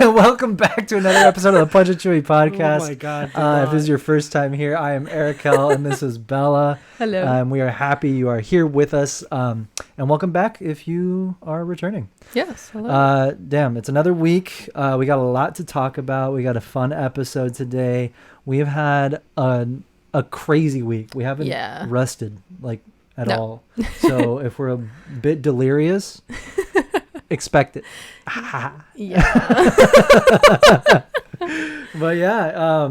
Welcome back to another episode of the Punch It Chewie Podcast. Oh my God. If this is your first time here, I am Arakel and this is Bella. Hello. We are happy you are here with us. And welcome back if you are returning. Yes. Hello. Damn, it's another week. We got a lot to talk about. We got a fun episode today. We have had a crazy week. We haven't rested at all. So if we're a bit delirious, expect it. Yeah. But yeah,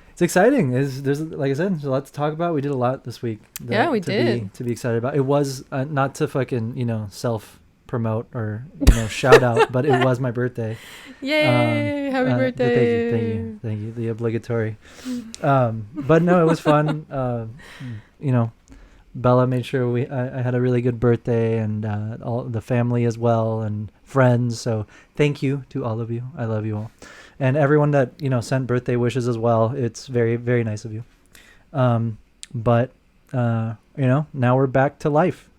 it's exciting. There's like I said, there's a lot to talk about. We did a lot this week. We did. To be excited about. It was not to fucking self promote or shout out, but it was my birthday. Yay! Happy birthday! Thank you. The obligatory. But no, it was fun. Bella made sure I had a really good birthday, and all the family as well, and friends. So thank you to all of you. I love you all, and everyone that sent birthday wishes as well. It's very, very nice of you. But now we're back to life.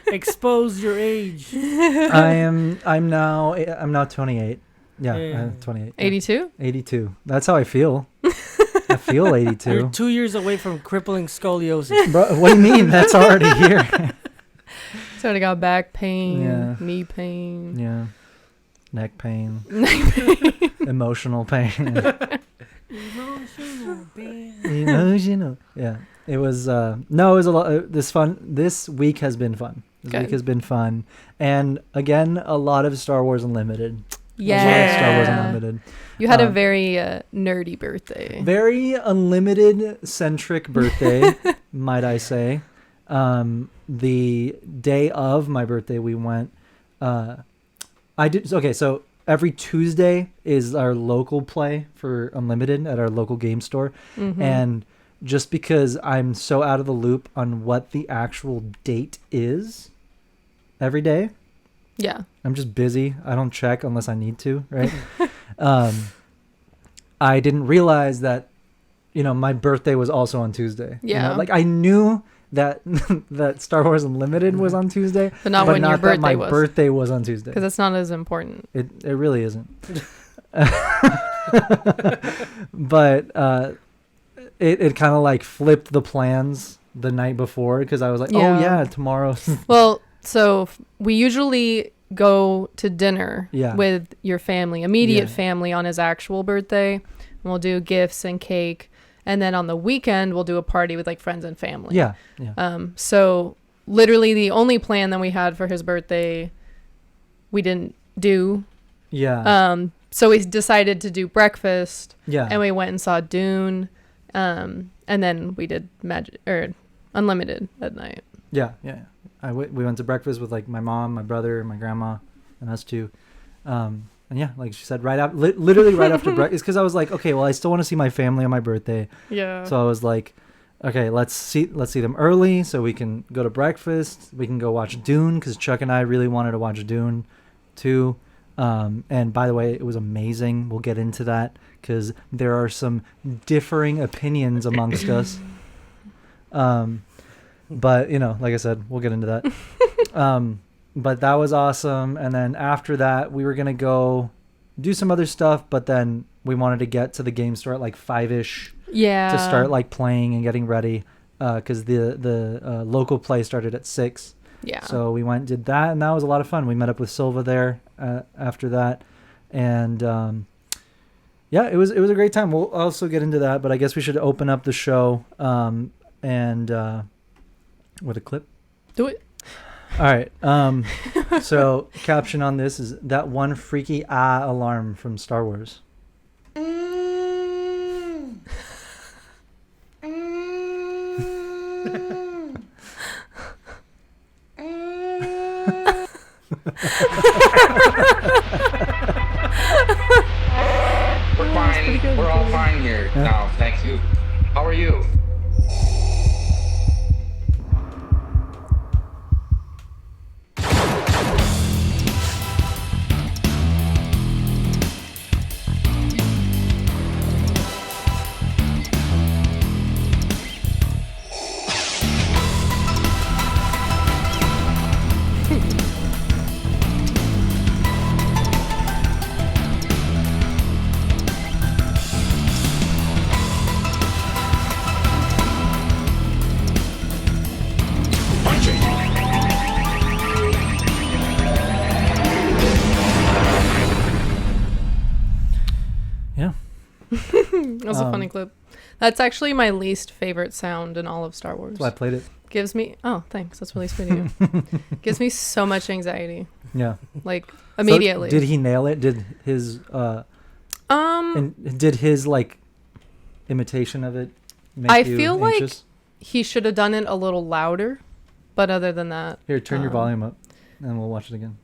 Expose your age. I'm now 28. Yeah, I'm 28. 82? 82. That's how I feel. I feel 82. You're 2 years away from crippling scoliosis. Bro, what do you mean? That's already here. It's already got back pain, knee pain. Neck pain. Emotional pain. Emotional. Yeah. It was it was a lot. This week has been fun. Week has been fun. And again, a lot of Star Wars Unlimited. Yeah. Star Wars Unlimited. You had a very nerdy birthday. Very Unlimited-centric birthday, might I say. The day of my birthday, we went... So every Tuesday is our local play for Unlimited at our local game store. Mm-hmm. And just because I'm so out of the loop on what the actual date is every day... Yeah. I'm just busy. I don't check unless I need to, right? I didn't realize that, my birthday was also on Tuesday. Yeah. I knew that that Star Wars Unlimited was on Tuesday, but not when your birthday that my was. birthday was on Tuesday. Because it's not as important. It really isn't. But it kind of flipped the plans the night before because I was like, oh yeah, tomorrow. Well, so we usually go to dinner with your family, immediate family on his actual birthday. And we'll do gifts and cake. And then on the weekend, we'll do a party with friends and family. Yeah. So literally the only plan that we had for his birthday, we didn't do. Yeah. So we decided to do breakfast. Yeah. And we went and saw Dune. And then we did Unlimited at night. Yeah. We went to breakfast with my mom, my brother, my grandma, and us two. And yeah, like she said, literally right after breakfast, because I was like, okay, well, I still want to see my family on my birthday. Yeah. So I was like, okay, let's see them early so we can go to breakfast. We can go watch Dune because Chuck and I really wanted to watch Dune too. And by the way, it was amazing. We'll get into that because there are some differing opinions amongst us. But, like I said, we'll get into that. But that was awesome. And then after that, we were going to go do some other stuff. But then we wanted to get to the game store at 5-ish. Yeah. To start playing and getting ready. Because the local play started at 6. Yeah. So we went and did that. And that was a lot of fun. We met up with Silva there after that. And it was a great time. We'll also get into that. But I guess we should open up the show. With a clip? Do it. All right. So caption on this is that one freaky alarm from Star Wars. We're fine. We're all fine here now. Thank you. How are you? That's a funny clip. That's actually my least favorite sound in all of Star Wars. That's why I played it. Gives me... Oh, thanks. That's really sweet of you. Gives me so much anxiety. Yeah. Like, immediately. So did he nail it? Did his... did his, like, imitation of it make you feel anxious? Like he should have done it a little louder. But other than that... Here, turn your volume up, and we'll watch it again.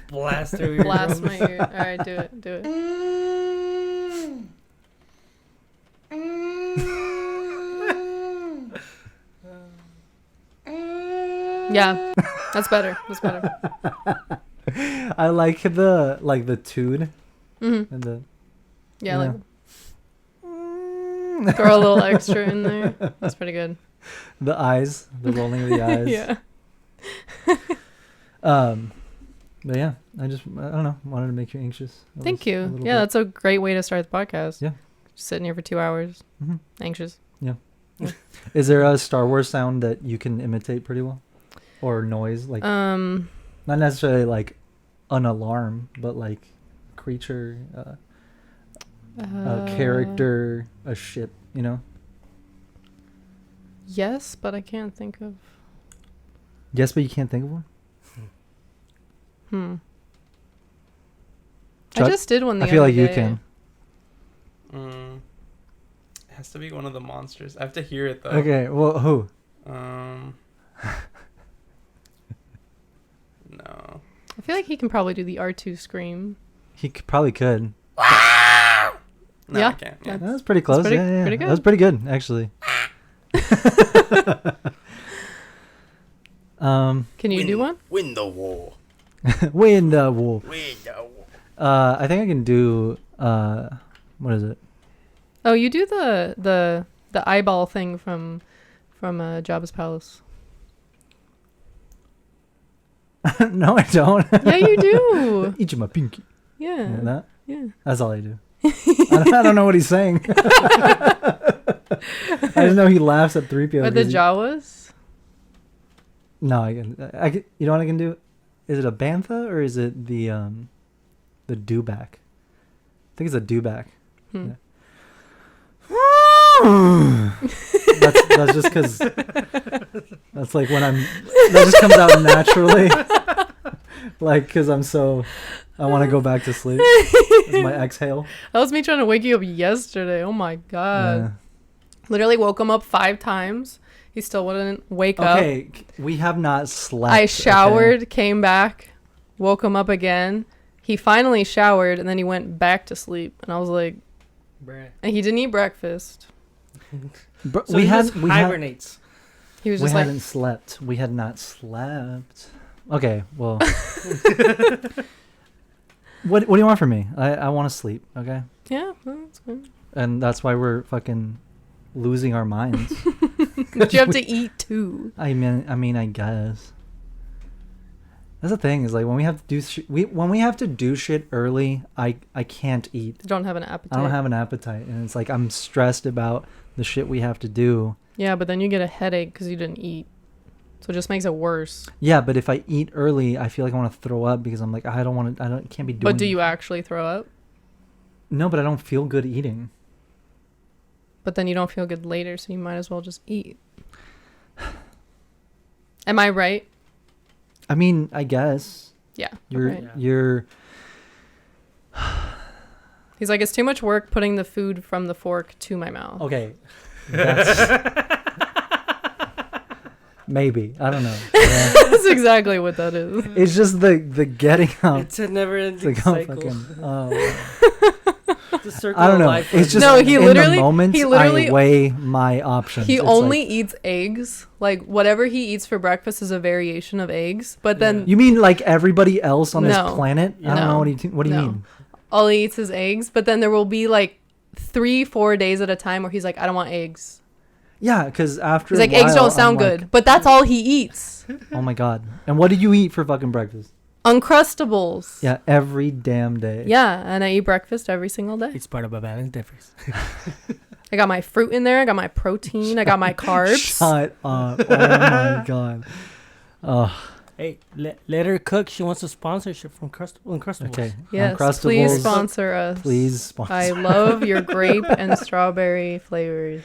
Blast through your Blast nose. my ear. All right, do it. Do it. Yeah, that's better. That's better. I like the tune. Mm-hmm. And the yeah, like throw a little extra in there. That's pretty good. The eyes, the rolling of the eyes. Yeah. But yeah, I don't know, wanted to make you anxious. Thank you. Yeah, that's a great way to start the podcast. Yeah. Just sitting here for 2 hours. Mm-hmm. Anxious. Yeah. Is there a Star Wars sound that you can imitate pretty well? Or noise? Like not necessarily like an alarm, but like creature, a character, a ship, you know? Yes, but I can't think of... Yes, but you can't think of one? Chuck? I just did one the other day. I feel like you can. It has to be one of the monsters. I have to hear it though. Okay, well, who? No. I feel like he can probably do the R2 scream. He probably could. No, Yeah. I can't. Yeah. That was pretty close. Pretty Yeah. good. That was pretty good, actually. Can you do one? Win the war. Win the war. Win the war. I think I can do what is it? Oh, you do the eyeball thing from Jabba's palace. No, I don't. Yeah, you do. Eat my pinky. Yeah. You know that? Yeah. That's all I do. I don't know what he's saying. I just know he laughs at 3PO. With the Jawas? No, I can. You know what I can do? Is it a bantha or is it the dewback? I think it's a dewback. Yeah. that's just because that's like when that just comes out naturally. Like, because I want to go back to sleep. It's my exhale. That was me trying to wake you up yesterday. Oh my God. Yeah. Literally woke him up 5 times. He still wouldn't wake up. Okay, we have not slept. I showered, okay? came back, woke him up again. He finally showered, and then he went back to sleep. And I was like, Bruh. and he didn't eat breakfast. So he hibernates. He was We just like, hadn't slept. We had not slept. Okay, well. What do you want from me? I want to sleep, okay? yeah, well, that's good. And that's why we're fucking losing our minds. But you have to eat too. I mean, I guess. That's the thing is like when we have to do when we have to do shit early, I can't eat. You don't have an appetite. I don't have an appetite, and it's like I'm stressed about the shit we have to do. Yeah, but then you get a headache because you didn't eat. So it just makes it worse. Yeah, but if I eat early, I feel like I want to throw up because I'm like can't be doing. But do you actually throw up? No, but I don't feel good eating. But then you don't feel good later, so you might as well just eat. Am I right? I mean, I guess. Yeah. You're He's like, it's too much work putting the food from the fork to my mouth. okay. Maybe. I don't know. Yeah. That's exactly what that is. It's just the getting up. It's a never-ending Like, cycle. The circle I don't of know. life. It's just No, in he the literally- moments he literally- I weigh my options. He It's only like, eats eggs. Like, whatever he eats for breakfast is a variation of eggs. But then you mean like everybody else on this No. planet? I don't No. know what do you No. mean? all he eats is eggs. But then there will be like 3-4 days at a time where he's like, I don't want eggs. Yeah, because after He's like, a while, eggs don't sound I'm like, good. But that's all he eats. Oh my god! And what do you eat for fucking breakfast? Uncrustables. Yeah, every damn day. Yeah, and I eat breakfast every single day. It's part of a balanced difference. I got my fruit in there. I got my protein. I got my carbs. Shut up! Oh my god! Oh, Hey, let her cook. She wants a sponsorship from Uncrustables. Okay. Yes, Uncrustables, please sponsor us. Please sponsor. I love your grape and strawberry flavors.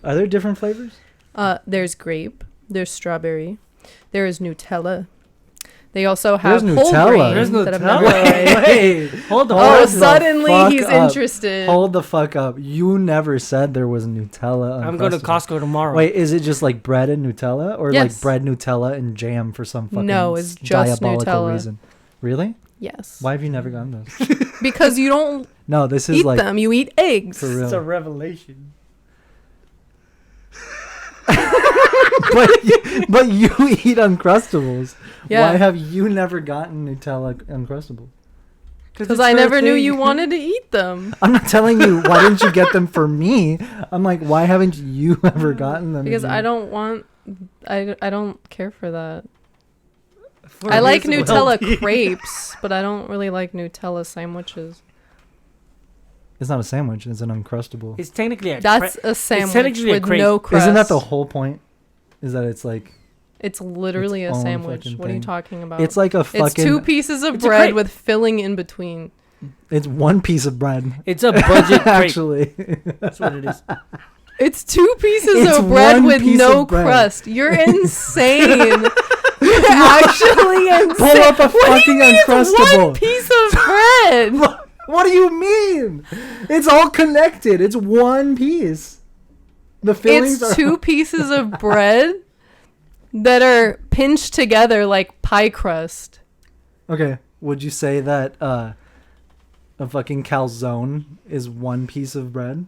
Are there different flavors? There's grape. There's strawberry. There is Nutella. They also have whole Nutella. grain There's that I've Nutella. never tried. Wait, Hold on. Oh, the suddenly fuck he's up. interested. Hold the fuck up. You never said there was Nutella. I'm going to Costco tomorrow. Wait, is it just like bread and Nutella? Or Yes. like bread, Nutella, and jam for some fucking No, it's just diabolical Nutella. reason? Really? Yes. Why have you never gotten those? Because you don't No, this is eat like them. You eat eggs. for real. It's a revelation. but you eat Uncrustables. Yeah. Why have you never gotten Nutella Uncrustables? Because I never knew you wanted to eat them. I'm not telling you why didn't you get them for me. I'm like, why haven't you ever gotten them? Because if you- I don't want. I don't care for that. For I like his Nutella well-being. crepes, but I don't really like Nutella sandwiches. It's not a sandwich. It's an Uncrustable. It's technically a That's a sandwich technically a with crepe. no crust. Isn't that the whole point? Is that it's like It's literally its a own sandwich. fucking What are you thing? talking about? it's like a fucking. It's 2 pieces of It's a bread crepe. with filling in between. It's one piece of bread. It's a budget crepe. Actually, That's what it is. It's 2 pieces It's of bread one with piece no of bread. crust. You're insane. You're actually insane. pull up a What do you fucking mean it's Uncrustable. one piece of bread? What do you mean? It's all connected. It's one piece. The fillings It's are 2 pieces of bread that are pinched together like pie crust. Okay. Would you say that a fucking calzone is one piece of bread?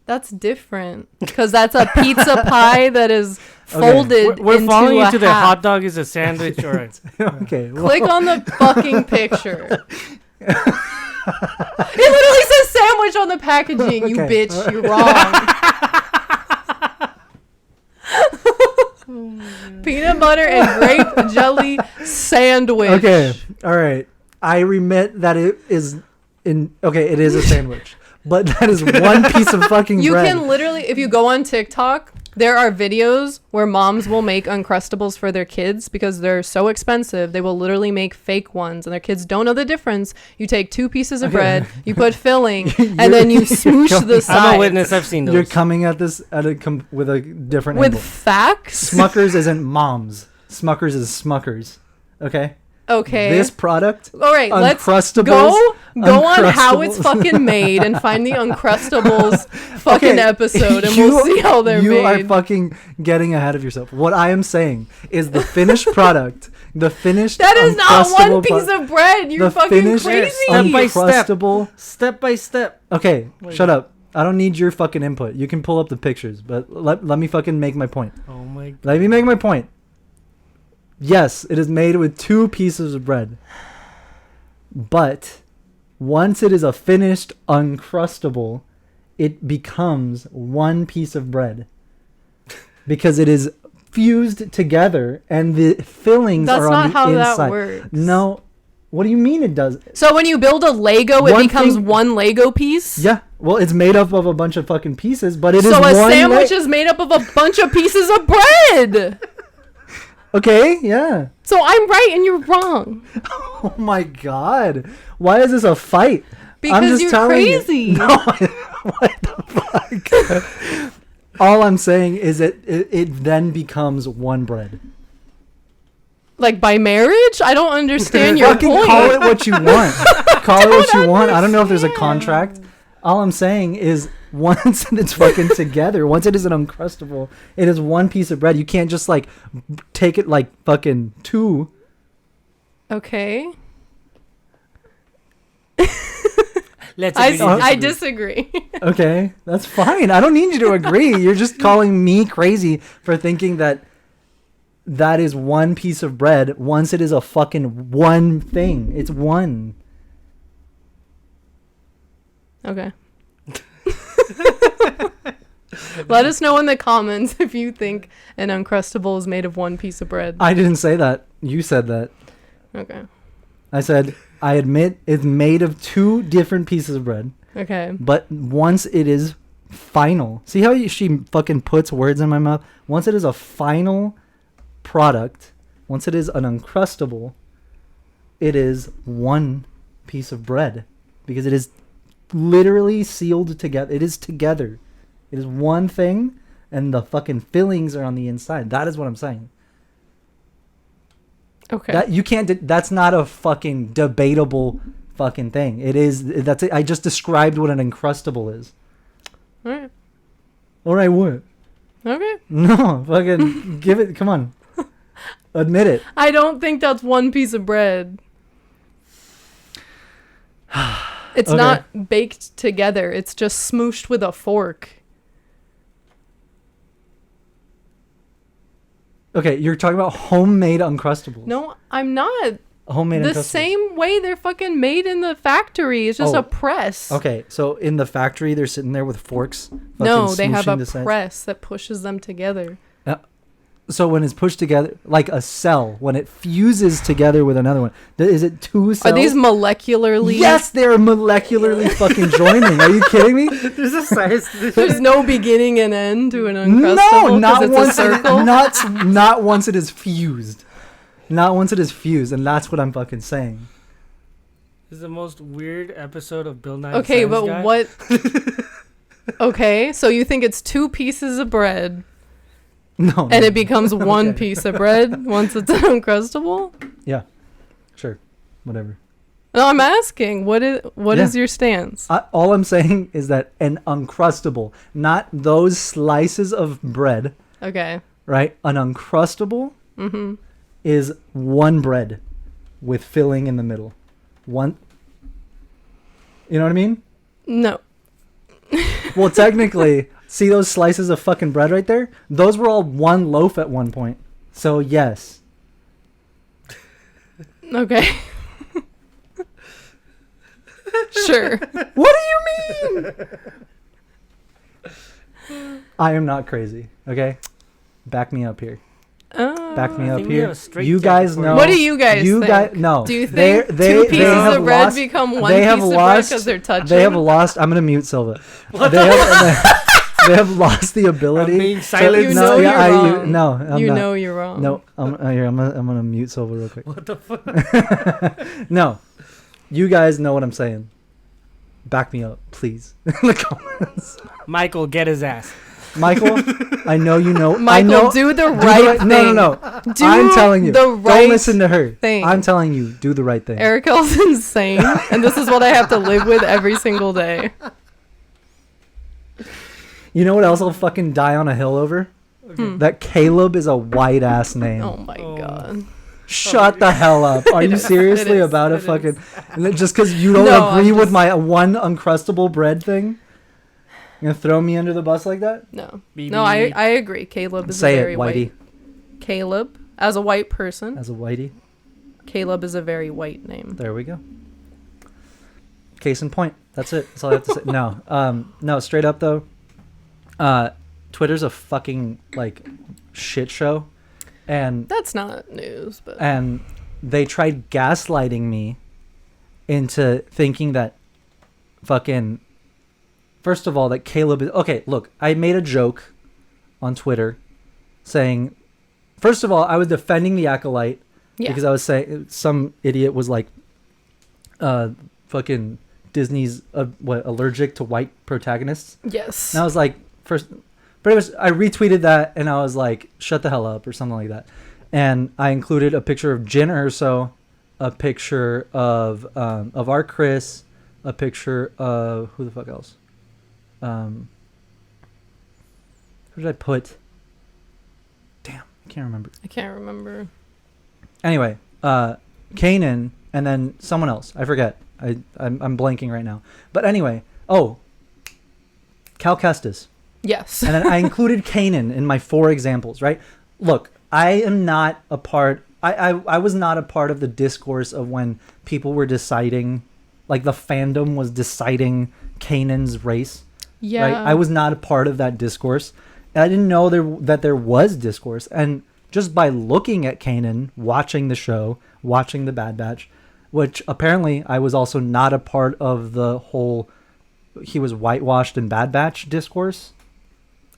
That's different because that's a pizza pie that is Okay. folded We're into following a into the half. hot dog is a sandwich or a, Okay. well- Click on the fucking picture. It literally says sandwich on the packaging. You Okay. bitch, you're wrong. Peanut butter and grape jelly sandwich. Okay. All right. I remit that it is it is a sandwich. But that is one piece of fucking You bread. can literally, if you go on TikTok, there are videos where moms will make Uncrustables for their kids because they're so expensive. They will literally make fake ones, and their kids don't know the difference. You take 2 pieces of bread, you put filling, and then you smoosh the sides. I'm a witness. I've seen those. You're coming at this with a different With angle. facts? Smuckers isn't moms. Smuckers is Smuckers. Okay? Okay. This product, All right, let's Uncrustables. go on how it's Uncrustables. fucking made and find the Uncrustables fucking Okay, episode, and we'll see how they're you made. are fucking getting ahead of yourself. What I am saying is the finished product, the finished That is not one Uncrustable piece of bread. You're the fucking finished crazy. Step by step. Uncrustable. Step by step. Okay, Wait. shut up. I don't need your fucking input. You can pull up the pictures, but let me fucking make my point. Oh my god. Let me make my point. Yes, it is made with 2 pieces of bread. But once it is a finished Uncrustable, it becomes one piece of bread. Because it is fused together and the fillings That's are on not the how inside. that works. No. What do you mean it does? So when you build a Lego, it One becomes thing- one Lego piece? Yeah. Well, it's made up of a bunch of fucking pieces, but it is So one a sandwich is made up of a bunch of pieces of bread. Okay, yeah. So I'm right and you're wrong. Oh my god. Why is this a fight? I'm Because just you're telling you. crazy. No, what the fuck? All I'm saying is that it then becomes one bread. Like by marriage? I don't understand your Fucking point. call it what you want. Call it what you want. I don't know if there's a contract. All I'm saying is once it's fucking together, once it is an Uncrustable, it is one piece of bread. You can't just like take it like fucking 2. Okay. Let's I, agree to I disagree. disagree. Okay, that's fine. I don't need you to agree. You're just calling me crazy for thinking that that is one piece of bread once it is a fucking one thing. It's one. Okay. Let us know in the comments if you think an Uncrustable is made of one piece of bread. I didn't say that. You said that. Okay. I said, I admit it's made of 2 different pieces of bread, Okay. but once it is final, see how she fucking puts words in my mouth? Once it is a final product, once it is an Uncrustable, it is one piece of bread because it is literally sealed together. It is together. It is one thing, and the fucking fillings are on the inside. That is what I'm saying. Okay. That you can't. That's not a fucking debatable fucking thing. It is. That's it. I just described what an Uncrustable is. All right. All right. What? Okay. No. Fucking give it. Come on. Admit it. I don't think that's one piece of bread. It's not baked together. It's just smooshed with a fork. Okay, you're talking about homemade Uncrustables. No, I'm not. Homemade The Uncrustables. same way they're fucking made in the factory. It's just a press. Okay, so in the factory, they're sitting there with forks. No, they have a smooshing the press that pushes them together. So when it's pushed together, like a cell, when it fuses together with another one, is it two cells? Are these molecularly? Yes, they're molecularly fucking joining. Are you kidding me? There's a size. There's no beginning and end to an Uncrustable. No, not it's once. a circle. Not once it is fused. Not once it is fused, and that's what I'm fucking saying. This is the most weird episode of Bill Nye. Okay, the Science but Guy. what? Okay, so you think it's two pieces of bread, No. and it becomes one piece of bread once it's an Uncrustable? Yeah. Sure. Whatever. No, I'm asking. What is your stance? All I'm saying is that an Uncrustable, not those slices of bread, Okay. right? An Uncrustable is one bread with filling in the middle. One. You know what I mean? No. Well, technically, see those slices of fucking bread right there? Those were all one loaf at one point. So, yes. Okay. Sure. What do you mean? I am not crazy, okay? Back me up here. Back me I up think we have here. a straight You jacket guys for know. you. What do you guys think? No. Do you think two pieces have of bread lost- become one they piece have of bread lost- because they're touching? They have lost. I'm gonna mute Silva. They have lost the ability. I'm being silent. You know you're wrong. No, I'm you not. know you're wrong. No, I'm gonna mute Silva real quick. What the fuck? No, you guys know what I'm saying. Back me up, please. In the comments. Michael, get his ass. Michael, I know you know. Michael, I know, do the right thing. No. Do I'm telling you. the right Don't listen to her. thing. I'm telling you, do the right thing. Arakel's insane, and this is what I have to live with every single day. You know what else I'll fucking die on a hill over? That Caleb is a white ass name. Oh my god. Shut the hell up. Are you seriously It is. about It it fucking... And then just because you don't No, agree I'm with just- my one Uncrustable bread thing? You're going to throw me under the bus like that? No. BB. No, I agree. Caleb is Say a very it, Whitey. white. Caleb, as a white person, As a whitey. Caleb is a very white name. There we go. Case in point. That's it. That's all I have to say. No, straight up though. Twitter's a fucking like shit show, and That's not news, but they tried gaslighting me into thinking that fucking. First of all, that Caleb is okay. Look, I made a joke on Twitter saying, first of all, I was defending the Acolyte. yeah. Because I was saying some idiot was like, fucking Disney's allergic to white protagonists. Yes. And I was like, pretty much I retweeted that and I was like, shut the hell up or something like that. And I included a picture of Jen Urso, a picture of our Chris, a picture of who the fuck else? Who did I put? Damn, I can't remember. I can't remember. Anyway, Kanan, and then someone else. I forget. I'm blanking right now. But anyway, Cal Kestis. Yes. And then I included Kanan in my 4 examples, right? Look, I am not a part... I was not a part of the discourse of when people were deciding... Like, the fandom was deciding Kanan's race. Yeah. Right? I was not a part of that discourse. And I didn't know that there was discourse. And just by looking at Kanan, watching the show, watching the Bad Batch, which apparently I was also not a part of the whole he was whitewashed in Bad Batch discourse.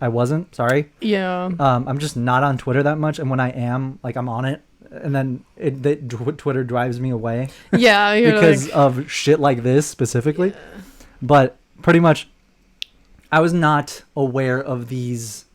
I wasn't. Sorry. Yeah. I'm just not on Twitter that much, and when I am, like, I'm on it, and then Twitter drives me away. Yeah, because of shit like this specifically. Yeah. But pretty much, I was not aware of these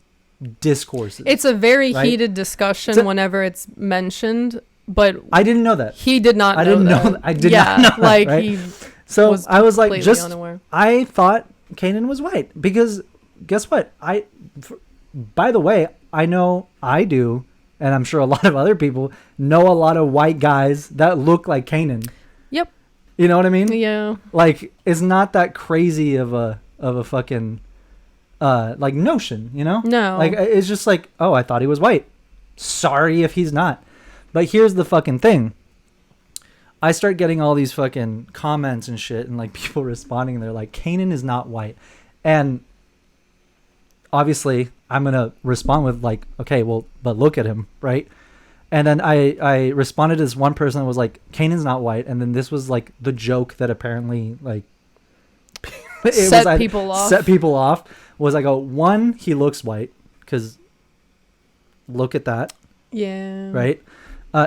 discourses. It's a very heated discussion whenever it's mentioned, but I didn't know that. He did not. I didn't know that. I did not know like that, right? he. So was I was like, just unaware. I thought Kanan was white because guess what? By the way, I know I do. And I'm sure a lot of other people know a lot of white guys that look like Kanan. Yep. You know what I mean? Yeah. Like, it's not that crazy of a fucking like notion, you know? No. Like, it's just like, oh, I thought he was white. Sorry if he's not. But here's the fucking thing. I start getting all these fucking comments and shit, and like people responding, and they're like, Kanan is not white. And obviously I'm going to respond with like, okay, well, but look at him, right? And then I responded to this one person that was like, Kanan's not white. And then this was like the joke that apparently like set people off was I go, one, he looks white because look at that. Yeah. Right.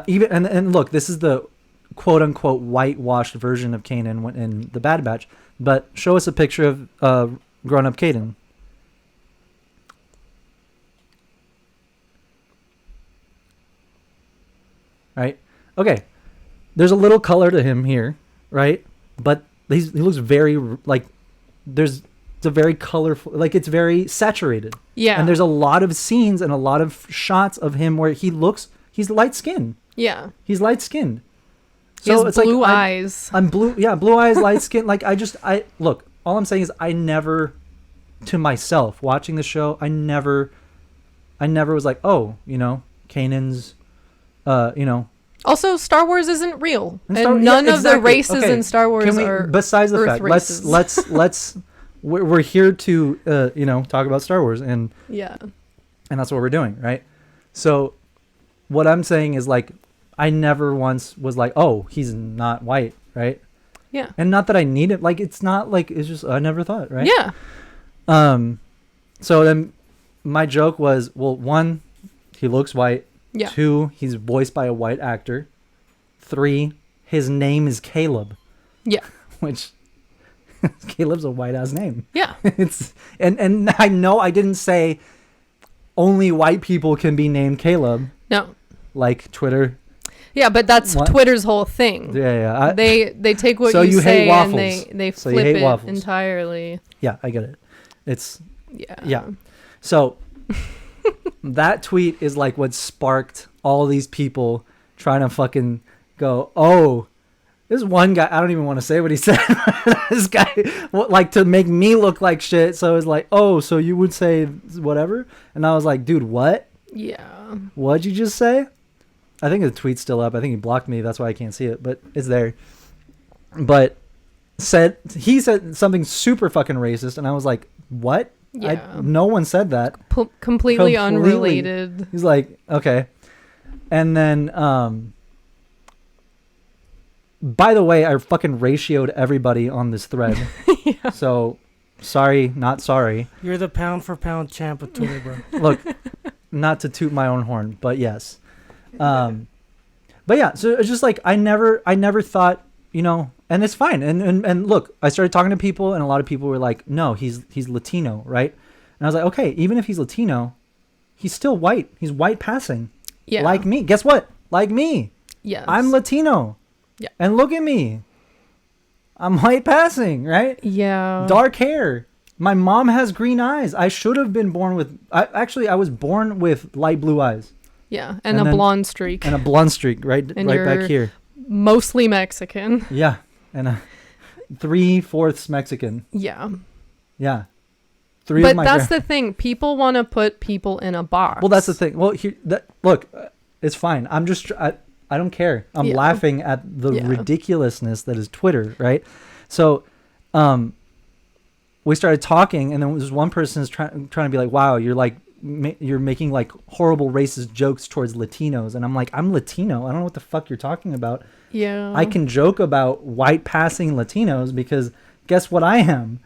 Even and look, this is the quote unquote whitewashed version of Kanan in the Bad Batch, but show us a picture of grown up Kanan. Right. Okay. There's a little color to him here, right? But he looks very like it's a very colorful, like it's very saturated. Yeah. And there's a lot of scenes and a lot of shots of him where he's light skinned. Yeah. He's light skinned. So it's blue eyes. I'm blue. Yeah. Blue eyes, light skin. Like I look, all I'm saying is I never, to myself watching the show, I never was like, oh, Kanan's, Also, Star Wars isn't real, and none of the races in Star Wars are. Besides the Earth fact, races. let's we're here to talk about Star Wars, and that's what we're doing, right? So, what I'm saying is like, I never once was like, oh, he's not white, right? Yeah. And not that I need it, like it's not like it's just I never thought, right? Yeah. So then, my joke was, well, one, he looks white. Yeah. 2, he's voiced by a white actor. 3, his name is Caleb. Yeah. Which Caleb's a white ass name. Yeah. It's and I know I didn't say only white people can be named Caleb. No. Like Twitter. Yeah, but that's Twitter's whole thing. Yeah. They take what you say and they flip it entirely. Yeah, I get it. It's yeah. So that tweet is like what sparked all these people trying to fucking go, oh, this one guy, I don't even want to say what he said. This guy, like, to make me look like shit. So it's like, oh, so you would say whatever? And I was like, dude, what? Yeah. What'd you just say? I think the tweet's still up. I think he blocked me. That's why I can't see it, but it's there. But he said something super fucking racist. And I was like, what? Yeah. No one said that. Completely unrelated. He's like, okay. And then, by the way, I fucking ratioed everybody on this thread. Yeah. So, sorry, not sorry. You're the pound for pound champ of Twitter, bro. Look, not to toot my own horn, but yes. But yeah, so it's just like, I never thought, and it's fine. And look, I started talking to people, and a lot of people were like, no, he's Latino, right? And I was like, okay, even if he's Latino, he's still white. He's white passing. Yeah. Like me. Guess what? Like me. Yes. I'm Latino. Yeah. And look at me. I'm white passing, right? Yeah. Dark hair. My mom has green eyes. I should have been born with... I was born with light blue eyes. Yeah, and a blonde streak. And a blonde streak, right back here. Mostly Mexican. Yeah, and a 3/4 Mexican. Yeah. Yeah. But that's the thing. People want to put people in a box. Well, that's the thing. Well, look, it's fine. I'm just... I don't care. I'm laughing at the ridiculousness that is Twitter, right? So, we started talking, and then there was one person trying to be like, wow, you're making like horrible racist jokes towards Latinos. And I'm like, I'm Latino. I don't know what the fuck you're talking about. Yeah. I can joke about white passing Latinos because guess what I am?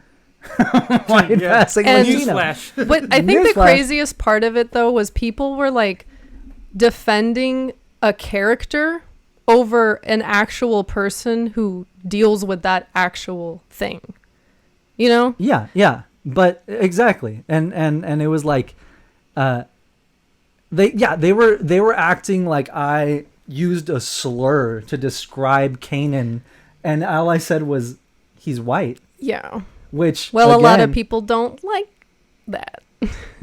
white passing Latino. Newsflash. But I think the craziest part of it, though, was people were like defending a character over an actual person who deals with that actual thing. You know? Yeah. But exactly. And it was like they were acting like I used a slur to describe Kanan, and all I said was he's white. Yeah. Which, well, again, a lot of people don't like that.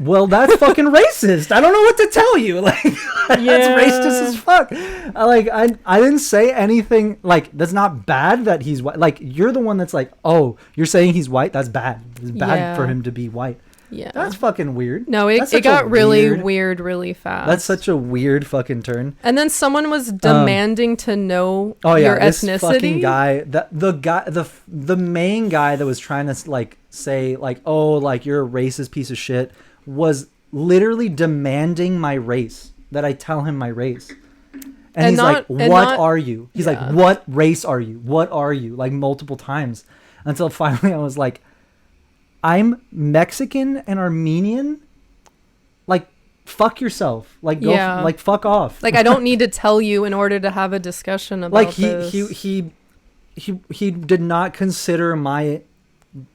Well, that's fucking racist. I don't know what to tell you. Like, that's racist as fuck. I didn't say anything. Like, that's not bad that he's white. Like, you're the one that's like, oh, you're saying he's white? That's bad. It's bad for him to be white. Yeah. That's fucking weird. No, it got really weird really fast. That's such a weird fucking turn. And then someone was demanding to know your ethnicity. This fucking guy, the main guy that was trying to like say like, oh, like you're a racist piece of shit, was literally demanding my race, that I tell him my race. And he's like, what are you? He's like, what race are you? What are you? Like multiple times, until finally I was like, I'm Mexican and Armenian. Like, fuck yourself. Like, go. Like, fuck off. Like, I don't need to tell you in order to have a discussion about this. He did not consider my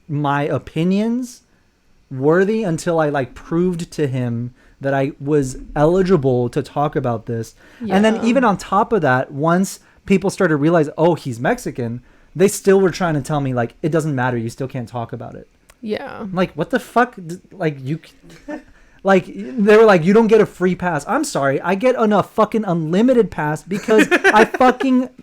opinions worthy until I like proved to him that I was eligible to talk about this. Yeah. And then even on top of that, once people started to realize, oh, he's Mexican, they still were trying to tell me like, it doesn't matter. You still can't talk about it. Yeah. I'm like, what the fuck? Like, you... Like, they were like, you don't get a free pass. I'm sorry. I get a fucking unlimited pass because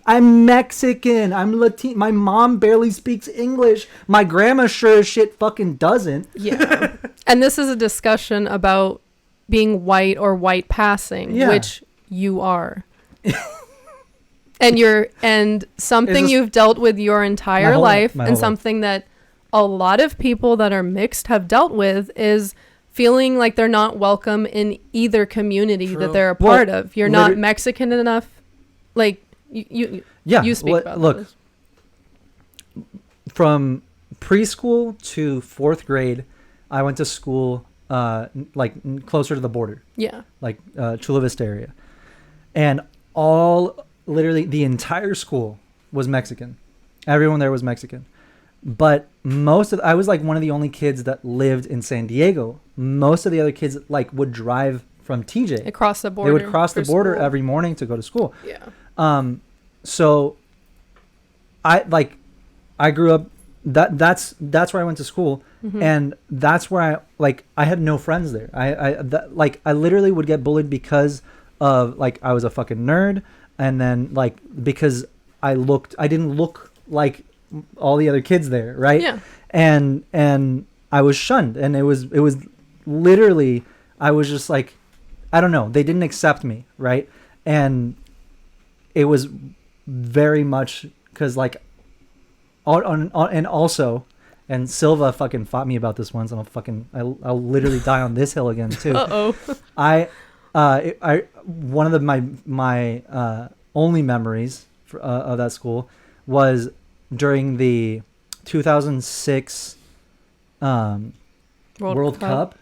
I'm Mexican. I'm Latino. My mom barely speaks English. My grandma sure as shit fucking doesn't. Yeah. And this is a discussion about being white or white passing, which you are. And something you've dealt with your entire life, and something that a lot of people that are mixed have dealt with is feeling like they're not welcome in either community that they're a part of. You're not Mexican enough. Like, you speak about this. From preschool to 4th grade, I went to school like closer to the border. Yeah. Like Chula Vista area. And literally the entire school was Mexican. Everyone there was Mexican. But I was like one of the only kids that lived in San Diego. Most of the other kids like would drive from TJ. Across the border. They would cross the border every morning to go to school. Yeah. So I grew up, that's where I went to school. Mm-hmm. And that's where I had no friends there. I literally would get bullied because of like, I was a fucking nerd. And then like, because I didn't look like all the other kids there, right? Yeah. And I was shunned, and it was literally, I was just like, I don't know, they didn't accept me, right? And it was very much because like and also, and Silva fucking fought me about this once, and I'll literally die on this hill again too. I one of my only memories of that school was during the 2006 World Cup,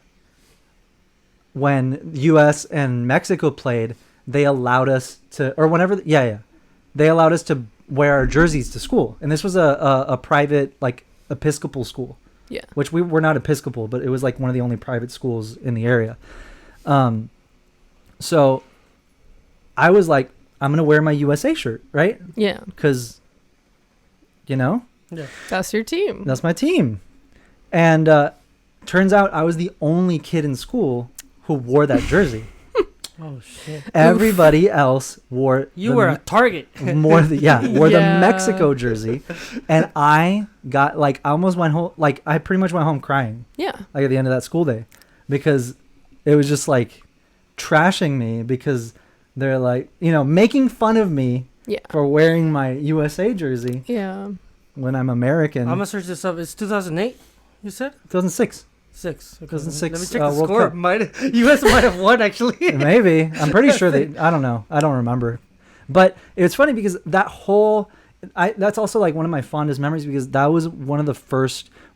when U.S. and Mexico played, they allowed us to, or whenever, they allowed us to wear our jerseys to school. And this was a private, like, Episcopal school. Yeah. Which we were not Episcopal, but it was like one of the only private schools in the area. So I was like, I'm going to wear my USA shirt, right? Yeah. Because, you know? Yeah. That's your team. That's my team. And turns out I was the only kid in school who wore that jersey. Oh shit! Everybody else wore. You were a target. Wore the Mexico jersey, and I got I almost went home. Like I pretty much went home crying. Yeah. Like at the end of that school day, because it was just like trashing me because they're like making fun of me. Yeah. For wearing my USA jersey. Yeah. When I'm American. I'm gonna search this up. It's 2008. You said 2006. 2006. Let me check the score. U.S. might have won actually. Maybe. I'm pretty sure I don't know. I don't remember. But it's funny because that whole that's also like one of my fondest memories, because that was one of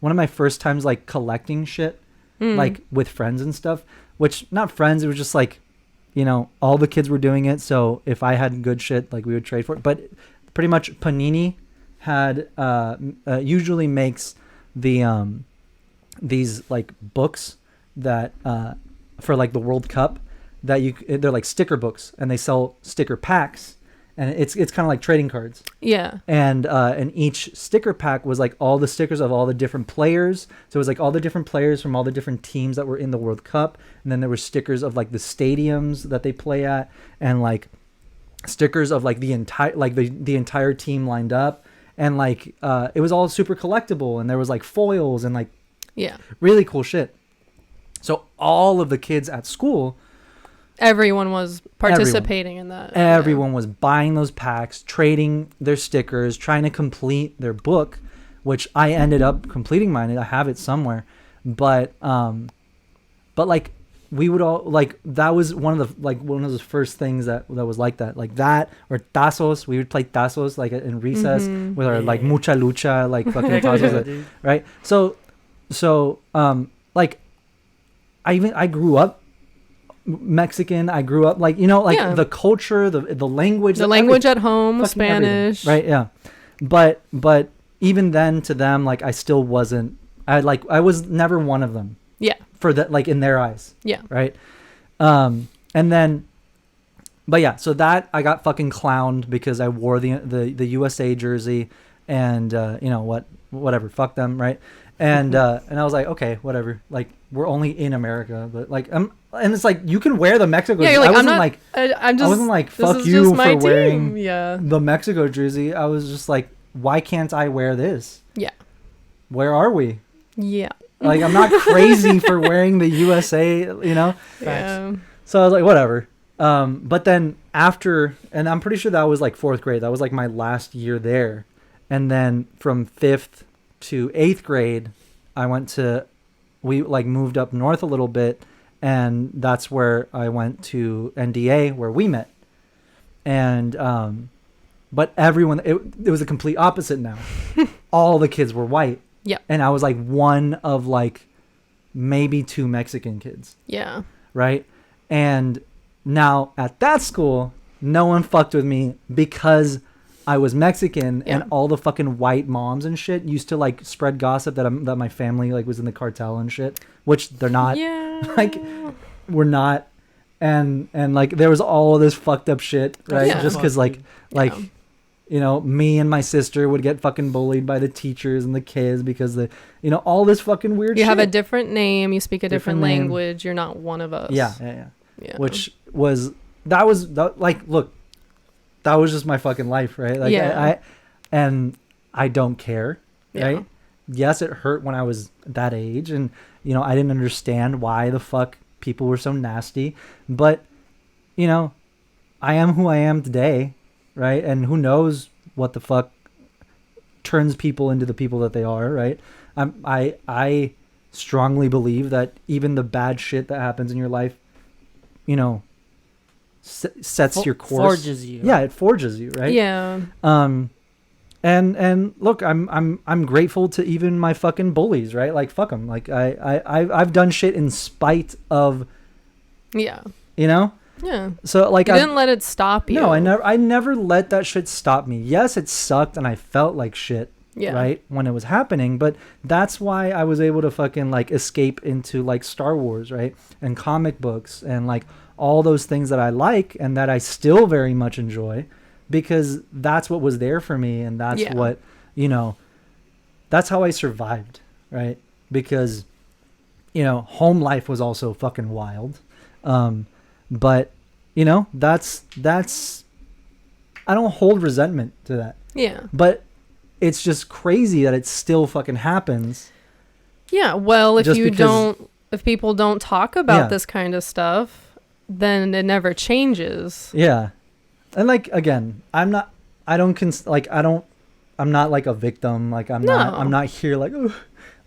my first times like collecting shit, like with friends and stuff, which not friends, it was just like, you know, all the kids were doing it. So if I had good shit, like we would trade for it. But pretty much Panini had, usually makes the, these like books that, for like the World Cup, that they're like sticker books, and they sell sticker packs, and it's kind of like trading cards. Yeah. And each sticker pack was like all the stickers of all the different players. So it was like all the different players from all the different teams that were in the World Cup. And then there were stickers of like the stadiums that they play at, and like stickers of like the entire team lined up. And like, it was all super collectible, and there was like foils and like, really cool shit. So all of the kids at school, everyone was participating in that. Everyone was buying those packs, trading their stickers, trying to complete their book, which I ended up completing mine. I have it somewhere. But like we would all like, that was one of the first things that was like that, or tazos. We would play tazos like in recess with our like mucha lucha, like fucking tazos, right? So like I grew up Mexican. I grew up like, you know, like the culture, the language, at home, Spanish, right? Yeah. But even then, to them, like I still wasn't. I was never one of them. Yeah. For that, like in their eyes. Yeah. Right. And then, but yeah, so that I got fucking clowned because I wore the USA jersey, and you know whatever, fuck them, right? And and I was like, okay, whatever. Like we're only in America, but like and it's like you can wear the Mexico. Yeah, you're like, I wasn't like fuck you for wearing the Mexico jersey. I was just like, why can't I wear this? Yeah. Where are we? Yeah. Like I'm not crazy for wearing the USA, you know. Yeah. So I was like, whatever. But then after, and I'm pretty sure that was like 4th grade. That was like my last year there, and then from 5th to 8th grade, we like moved up north a little bit, and that's where I went to NDA, where we met. And but everyone, it was a complete opposite now. All the kids were white. Yeah. And I was like one of like maybe 2 Mexican kids. Yeah. Right? And now at that school, no one fucked with me because I was Mexican, and all the fucking white moms and shit used to like spread gossip that my family like was in the cartel and shit, which they're not. Yeah. Like we're not. And like there was all of this fucked up shit, right? Yeah. Just because like you know, me and my sister would get fucking bullied by the teachers and the kids because you know, all this fucking weird shit. You have a different name, you speak a different language, you're not one of us. Yeah. Which was like, look, that was just my fucking life, right? Like I don't care, right? Yes, it hurt when I was that age, and you know, I didn't understand why the fuck people were so nasty, but you know, I am who I am today, right? And who knows what the fuck turns people into the people that they are, right? I strongly believe that even the bad shit that happens in your life, you know, sets your course. Forges you. Yeah, it forges you, right? Yeah. And look, I'm grateful to even my fucking bullies, right? Like fuck them. Like I've done shit in spite of. Yeah. You know. Yeah. So like you didn't let it stop you. No, I never let that shit stop me. Yes, it sucked and I felt like shit. Yeah. Right when it was happening, but that's why I was able to fucking like escape into like Star Wars, right, and comic books and like all those things that I like and that I still very much enjoy, because that's what was there for me, and that's what, you know, that's how I survived, right? Because, you know, home life was also fucking wild, but you know, that's I don't hold resentment to that. Yeah. But it's just crazy that it still fucking happens. Yeah, well, if people don't talk about this kind of stuff, then it never changes. Yeah. And like, again, I'm not like a victim. Like I'm not here like, ugh.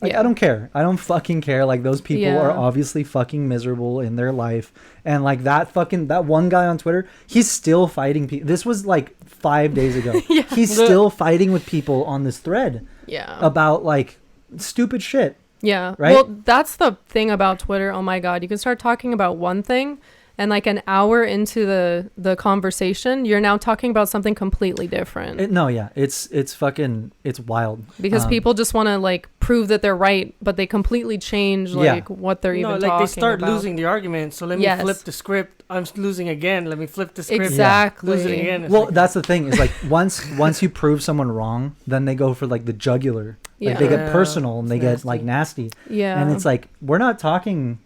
Like, I don't care. I don't fucking care. Like those people are obviously fucking miserable in their life. And like that one guy on Twitter, he's still fighting people. This was like 5 days ago. Yeah. He's still fighting with people on this thread. Yeah. About like stupid shit. Yeah. Right? Well, that's the thing about Twitter. Oh my God. You can start talking about one thing, and like an hour into the conversation, you're now talking about something completely different. It's wild. Because people just want to like prove that they're right, but they completely change like what they're even talking about. They start losing the argument. So let me flip the script. I'm losing again. Let me flip the script. Exactly. Losing again. Well, that's the thing is like once you prove someone wrong, then they go for like the jugular. Like they get personal and they get like nasty. Yeah. And it's like, we're not talking.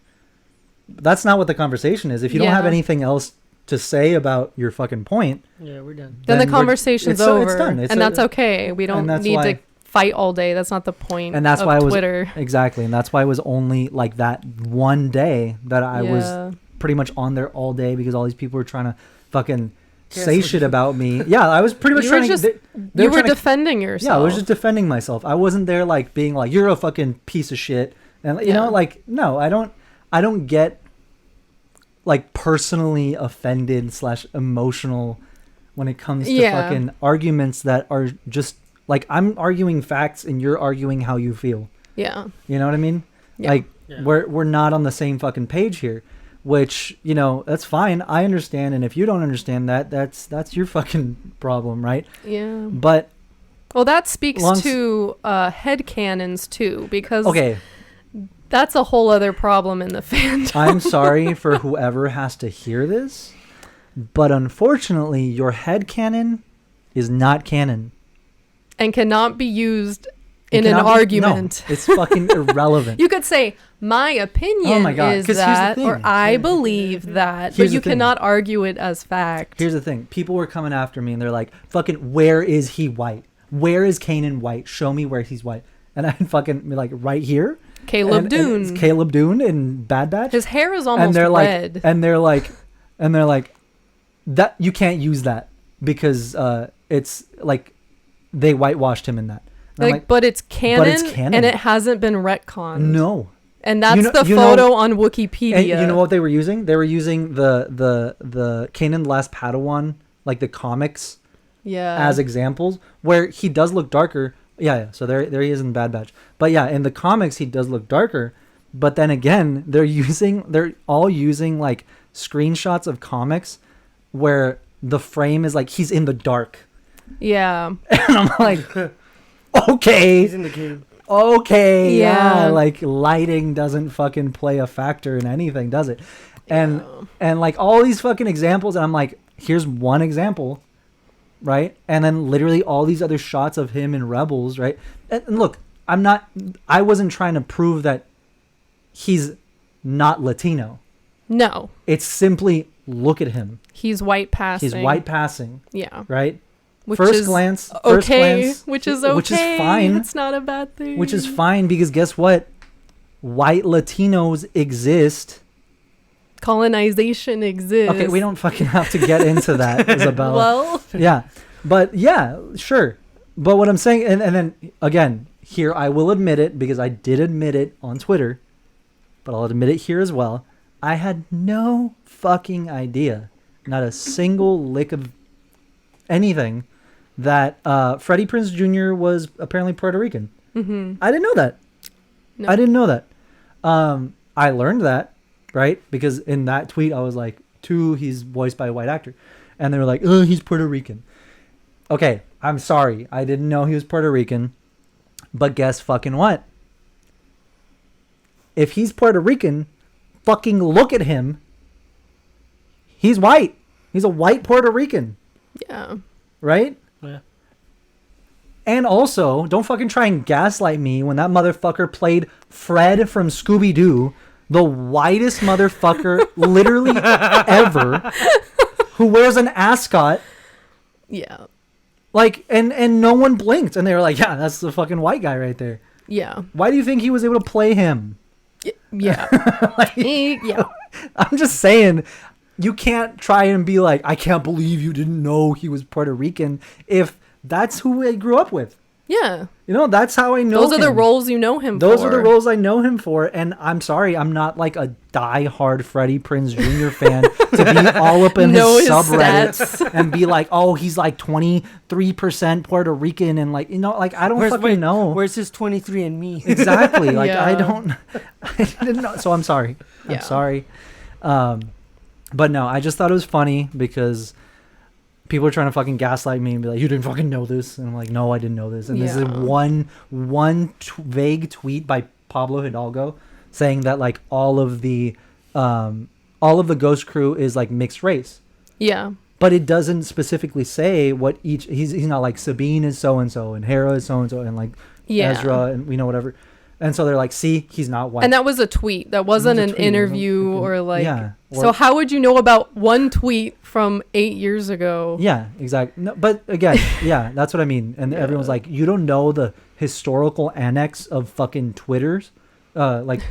That's not what the conversation is. If you don't have anything else to say about your fucking point, we're done. Then the conversation's over. It's done. And that's okay. We don't need to fight all day. That's not the point. And that's why Twitter. Exactly. And that's why it was only like that one day that I was pretty much on there all day, because all these people were trying to fucking say shit about me. Yeah, I was pretty much trying to. You were defending yourself. Yeah, I was just defending myself. I wasn't there like being like, you're a fucking piece of shit. And you know, like, no, I don't get like personally offended / emotional when it comes to fucking arguments that are just like, I'm arguing facts and you're arguing how you feel. Yeah. You know what I mean? Yeah. Like we're not on the same fucking page here, which, you know, that's fine. I understand. And if you don't understand that, that's your fucking problem. Right. Yeah. But well, that speaks to headcanons too, because that's a whole other problem in the fandom. I'm sorry for whoever has to hear this, but unfortunately, your headcanon is not canon. And cannot be used in an argument. No, it's fucking irrelevant. You could say, my opinion is that, or I believe that, but you cannot argue it as fact. Here's the thing. People were coming after me and they're like, fucking, where is he white? Where is Kanan white? Show me where he's white. And I fucking be like, right here? Caleb Dune. It's Caleb Dune in Bad Batch. His hair is almost red. And they're like, that you can't use that because it's like they whitewashed him in that. Like, but it's canon, and it hasn't been retconned. No. And that's the photo on Wikipedia. And you know what they were using? They were using the Kanan Last Padawan, like the comics, as examples, where he does look darker. Yeah. So there he is in Bad Batch. But yeah, in the comics he does look darker. But then again, they're all using like screenshots of comics where the frame is like he's in the dark. Yeah. And I'm like, okay. He's in the cave. Okay. Yeah. Like lighting doesn't fucking play a factor in anything, does it? And like all these fucking examples, and I'm like, here's one example. Right. And then literally all these other shots of him in Rebels. Right. And look, I wasn't trying to prove that he's not Latino. No. It's simply look at him. He's white passing. Yeah. Right. Which first is glance, which is okay. Which is fine. It's not a bad thing. Which is fine because guess what? White Latinos exist. Colonization exists. Okay, we don't fucking have to get into that, Isabella. Well. Yeah. But yeah, sure. But what I'm saying, and then again, here I will admit it because I did admit it on Twitter, but I'll admit it here as well. I had no fucking idea, not a single lick of anything, that Freddie Prinze Jr. was apparently Puerto Rican. Mm-hmm. I didn't know that. No. I didn't know that. I learned that, right? Because in that tweet, I was like, he's voiced by a white actor. And they were like, oh, he's Puerto Rican. Okay, I'm sorry. I didn't know he was Puerto Rican. But guess fucking what? If he's Puerto Rican, fucking look at him. He's white. He's a white Puerto Rican. Yeah. Right? Yeah. And also, don't fucking try and gaslight me when that motherfucker played Fred from Scooby-Doo, the whitest motherfucker literally ever, who wears an ascot. Yeah. Like, and no one blinked. And they were like, yeah, that's the fucking white guy right there. Yeah. Why do you think he was able to play him? Yeah. Yeah. I'm just saying, you can't try and be like, I can't believe you didn't know he was Puerto Rican if that's who I grew up with. Yeah. That's how I know Those are the roles you know him for. Those are the roles I know him for. And I'm sorry, I'm not like a die-hard Freddie Prinze Jr. fan to be all up in his subreddits and be like, oh, he's like 23% Puerto Rican and like, I don't fucking know. Where's his 23andMe? Exactly. Like, I didn't know. So I'm sorry. I'm sorry. But no, I just thought it was funny because people are trying to fucking gaslight me and be like, you didn't fucking know this. And I'm like, no, I didn't know this. And this is one vague tweet by Pablo Hidalgo saying that like all of the Ghost crew is like mixed race. Yeah. But it doesn't specifically say what he's not like Sabine is so-and-so and Hera is so-and-so and like Ezra and whatever. And so they're like, see, he's not white. And that was a tweet. That wasn't an interview or like... Yeah. So how would you know about one tweet from 8 years ago? Yeah, exactly. No, but again, that's what I mean. And everyone's like, you don't know the historical annex of fucking Twitters? Pablo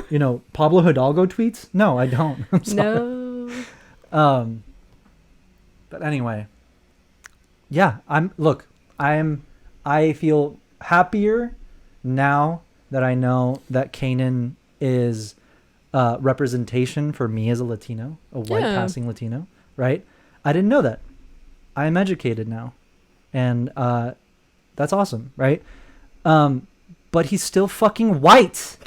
Hidalgo tweets? No, I don't. I'm sorry. No. But anyway. Yeah, I feel happier now that I know that Kanan is representation for me as a Latino, a white passing Latino, right? I didn't know that. I am educated now. And that's awesome, right? But he's still fucking white.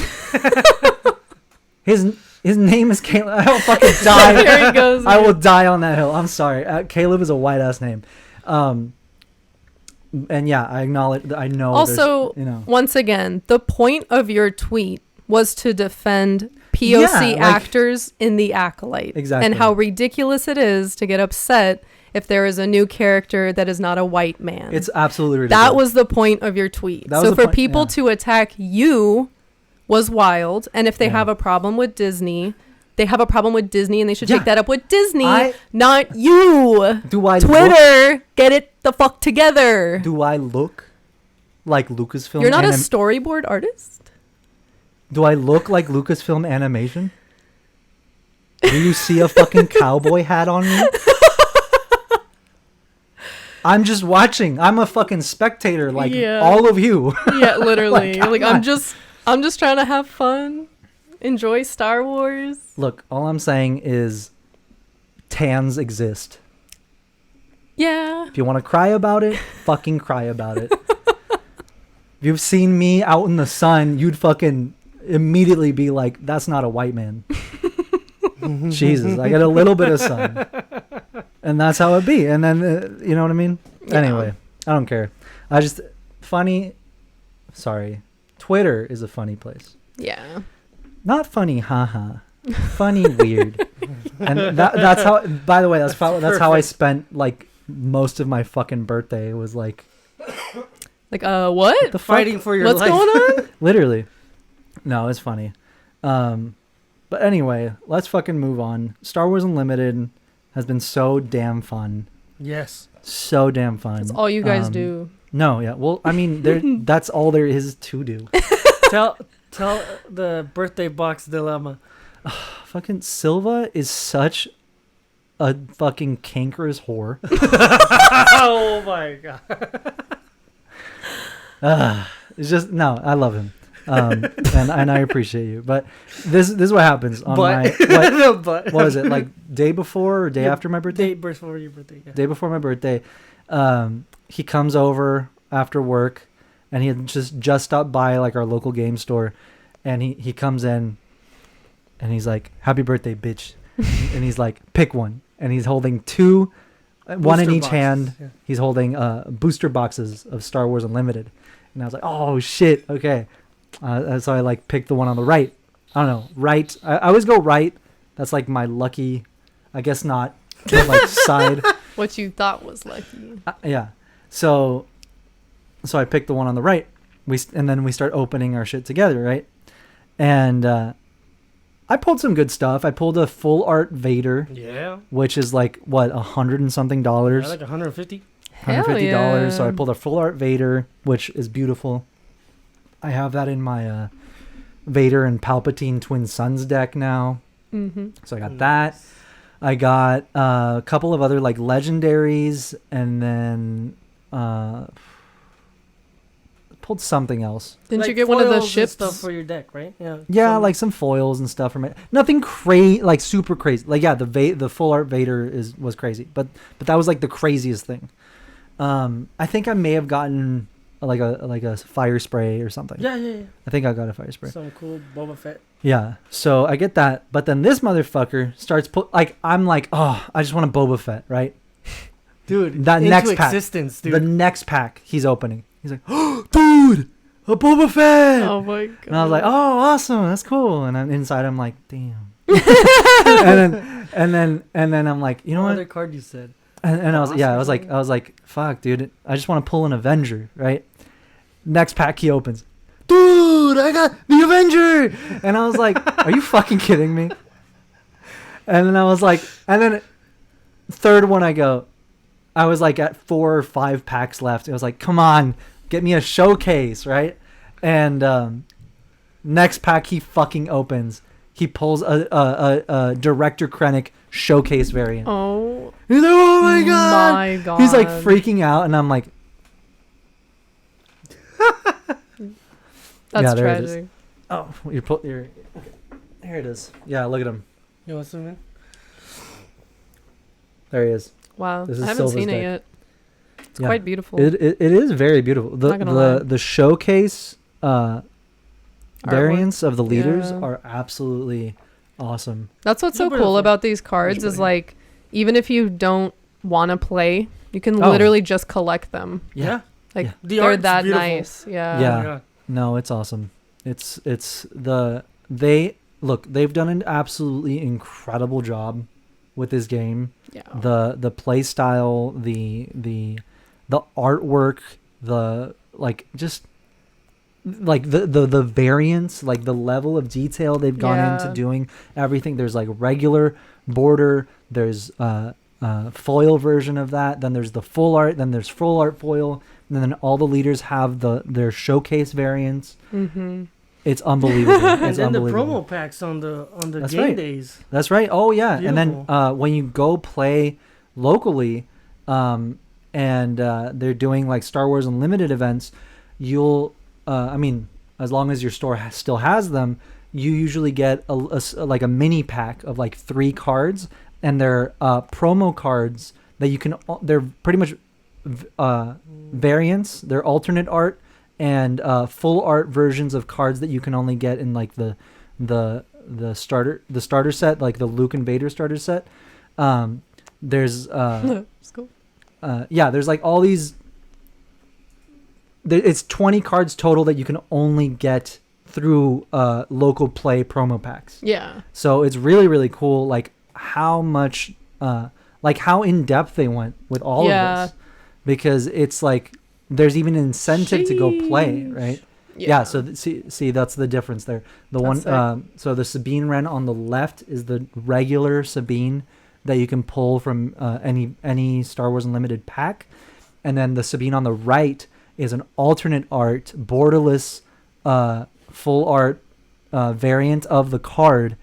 His name is Caleb. I will fucking die. There he goes. I will die on that hill. I'm sorry. Caleb is a white ass name. And yeah, I acknowledge that I know. Also, once again, the point of your tweet was to defend POC actors in The Acolyte. Exactly. And how ridiculous it is to get upset if there is a new character that is not a white man. It's absolutely ridiculous. That was the point of your tweet. So for people to attack you was wild. And if they have a problem with Disney... They have a problem with Disney, and they should take that up with Disney, not you. Twitter, get it the fuck together. Do I look like Lucasfilm? You're not a storyboard artist? Do I look like Lucasfilm animation? Do you see a fucking cowboy hat on me? I'm just watching. I'm a fucking spectator, like all of you. Yeah, literally. I'm just trying to have fun. Enjoy Star Wars. Look, all I'm saying is tans exist. Yeah. If you want to cry about it, fucking cry about it. If you've seen me out in the sun, you'd fucking immediately be like, that's not a white man. Jesus, I get a little bit of sun. And that's how it be. And then, you know what I mean? Yeah. Anyway, I don't care. Twitter is a funny place. Yeah. Not funny, haha. Funny, weird. And that's how. By the way, that's how I spent like most of my fucking birthday. Was like what? The fighting for your life. What's going on? Literally. No, it's funny. But anyway, let's fucking move on. Star Wars Unlimited has been so damn fun. Yes. So damn fun. That's all you guys do. No, yeah. Well, I mean, that's all there is to do. Tell the birthday box dilemma. Fucking Silva is such a fucking cankerous whore. Oh my god. It's just I love him. And I appreciate you. But this is what happens on what was it? Like day before or day after my birthday? Day before your birthday. Yeah. Day before my birthday. He comes over after work. And he had just stopped by like our local game store, and he comes in, and he's like, "Happy birthday, bitch!" And he's like, "Pick one." And he's holding two, one in each hand. Yeah. He's holding booster boxes of Star Wars Unlimited, and I was like, "Oh shit, okay." So I like picked the one on the right. I don't know, right. I always go right. That's like my lucky, I guess not, but like side. What you thought was lucky. Yeah. So I picked the one on the right. And then we start opening our shit together, right? And I pulled some good stuff. I pulled a full art Vader. Yeah. Which is like what, $100 and something? Yeah, like $150. $150. Yeah. So I pulled a full art Vader, which is beautiful. I have that in my Vader and Palpatine Twin Sons deck now. Mm-hmm. So I got that. I got a couple of other like legendaries, and then pulled something else. Didn't like you get one of the ships stuff for your deck, right? Yeah. Yeah, like some foils and stuff from it. Nothing crazy, like super crazy. Like yeah, the full art Vader was crazy, but that was like the craziest thing. I think I may have gotten like a fire spray or something. Yeah. I think I got a fire spray. Some cool Boba Fett. Yeah, so I get that, but then this motherfucker starts I'm like, oh, I just want a Boba Fett, right? Dude, that into next pack, existence, dude. the next pack he's opening. He's like, oh, dude, a Boba Fett. Oh my god. And I was like, oh, awesome, that's cool. And inside I'm like, damn. and then I'm like, you know what? Other card you said. And I was like, fuck, dude, I just want to pull an Avenger, right? Next pack he opens, dude, I got the Avenger. And I was like, are you fucking kidding me? And then I was like, and then third one I was like at 4 or 5 packs left. I was like, come on, get me a showcase, right? And next pack he fucking opens. He pulls a Director Krennic showcase variant. Oh. He's like, oh my god. My god. He's like freaking out, and I'm like, that's tragic. Oh, there it is. Yeah, look at him. You want some, man? There he is. Wow. This is I haven't Silva's seen deck. it yet. It's quite beautiful. It is very beautiful. Not gonna lie. The showcase variants of the leaders Yeah. are absolutely awesome. That's what's so cool about these cards is like, even if you don't want to play, you can literally just collect them. Yeah. Like The they're art's that beautiful. nice. Yeah. Yeah. Oh my God. No, it's awesome. They've done an absolutely incredible job with this game. Yeah. The play style, the artwork, the variants, like the level of detail they've gone into doing everything. There's like regular border, there's foil version of that, then there's the full art, then there's full art foil, and then all the leaders have their showcase variants. Mm-hmm. It's unbelievable. And then the promo packs on the game days. That's right. Oh yeah. Beautiful. And then when you go play locally, and they're doing like Star Wars Unlimited events, you'll as long as your store still has them, you usually get a mini pack of like 3 cards, and they're promo cards that you can. They're pretty much variants. They're alternate art and full art versions of cards that you can only get in like the starter set, like the Luke and Vader starter set. There's That's cool. there's like all these. It's 20 cards total that you can only get through local play promo packs. Yeah. So it's really, really cool, like how much, how in depth they went with all of this, because it's like there's even an incentive to go play, right? Yeah. So see, that's the difference there. So the Sabine Wren on the left is the regular Sabine that you can pull from any Star Wars Unlimited pack, and then the Sabine on the right is an alternate art, borderless, full art variant of the card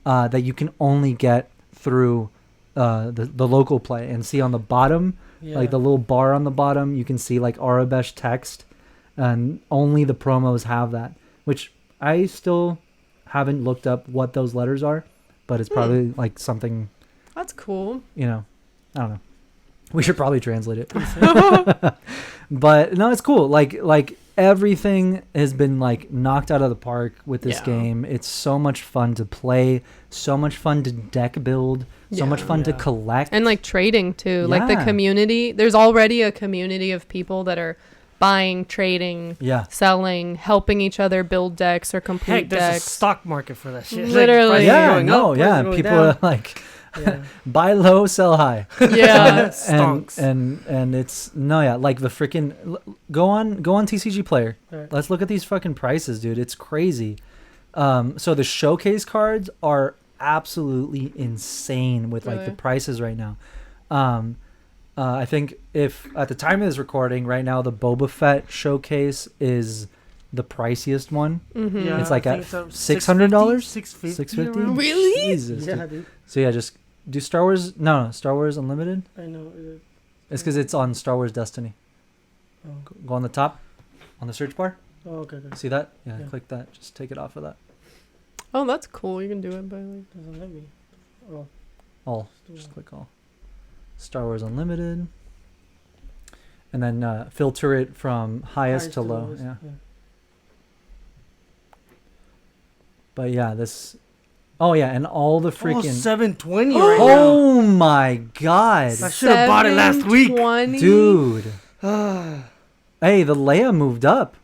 that you can only get through the local play. And see on the bottom, like the little bar on the bottom, you can see like Arabesh text, and only the promos have that, which I still haven't looked up what those letters are, but it's probably like something. That's cool. I don't know. We should probably translate it. But no, it's cool. Like everything has been like knocked out of the park with this game. It's so much fun to play, so much fun to deck build, so much fun to collect. And like trading too. Like the community, there's already a community of people that are buying, trading, selling, helping each other build decks or complete decks. There's a stock market for that shit. Literally. People are like buy low, sell high. Yeah. and it's like the freaking go on TCG Player. Right. Let's look at these fucking prices, dude. It's crazy. So the showcase cards are absolutely insane with like the prices right now. I think if at the time of this recording right now, the Boba Fett showcase is the priciest one. Mm-hmm. It's like at $600, $650. Really? Jesus, yeah, dude. So just do Star Wars. No, Star Wars Unlimited. I know. It's because it's on Star Wars Destiny. Oh. Go on the top. on the search bar. Oh, okay. See that? Yeah, click that. Just take it off of that. Oh, that's cool. You can do it by like. Doesn't let me. Oh. All. Just click all. Star Wars Unlimited. And then filter it from highest to low. Lowest, yeah. But yeah, this. Oh yeah, and all the freaking. 720 right now. Oh my god! I should have bought it last week, dude. Hey, the Leia moved up.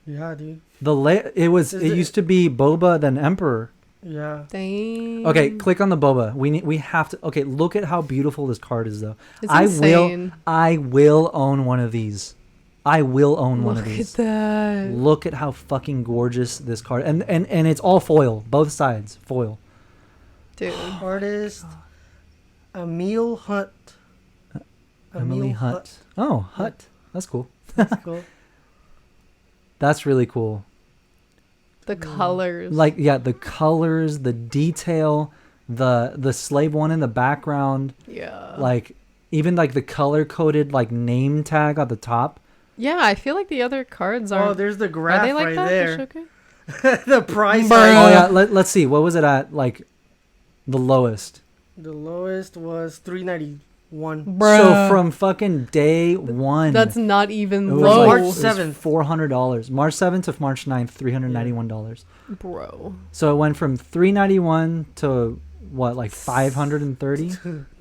Yeah, dude. The Leia. It used to be Boba, then Emperor. Yeah. Dang. Okay, click on the Boba. We have to. Okay, look at how beautiful this card is, though. It's insane. I will own one of these. I will own one of these. Look at that. Look at how fucking gorgeous this card, and it's all foil, both sides foil. Dude. Artist Emil Hunt. Emily Hunt. Oh, Hutt. That's cool. That's cool. That's really cool. The colors. Like, yeah, the colors, the detail, the slave one in the background. Yeah. Like, even like the color coded like name tag at the top. Yeah, I feel like the other cards are. Oh, there's the graph are they like right that? there. The price. Oh yeah, let's see. What was it at? Like, the lowest. The lowest was $391. So from fucking day one. That's not even it was low. like, March 7th. $400. March 7th to March 9th, $391. Bro. So it went from $391 to what, like 530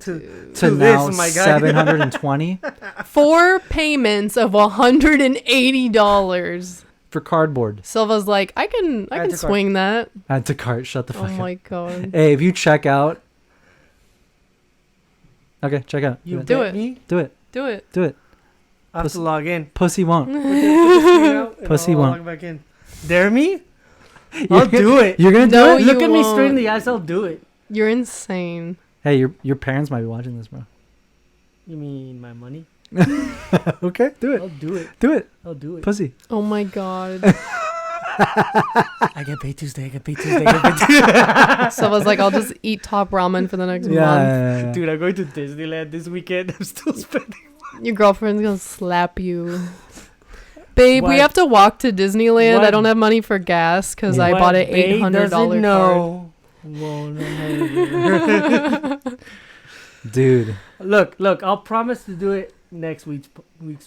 to now this, my guy. 720 4 payments of $180 for cardboard. Silva's like, I can swing that. Add to cart. Shut the fuck up. Oh my god. Hey, if you check out. Okay, check out. You do bet it. me? Do it. Do it. I have to log in. Pussy won't. Pussy I'll won't. log back in. Dare me? I'll do it. You're gonna No, do it? you Look at me won't. straight in the eyes. I'll do it. You're insane. Hey, your parents might be watching this, bro. You mean my money? Okay, do I'll it. do it. Do it. I'll do it. Pussy. Oh my god. I get paid Tuesday. I get paid Tuesday. I get paid Tuesday. Silva's like, I'll just eat top ramen for the next month. Yeah. Dude, I'm going to Disneyland this weekend. I'm still spending. Your girlfriend's gonna slap you. Babe, we What? have to walk to Disneyland. What? I don't have money for gas because I Yeah. bought an Babe $800 doesn't card. know. Won't know. Dude. Look. I'll promise to do it next week's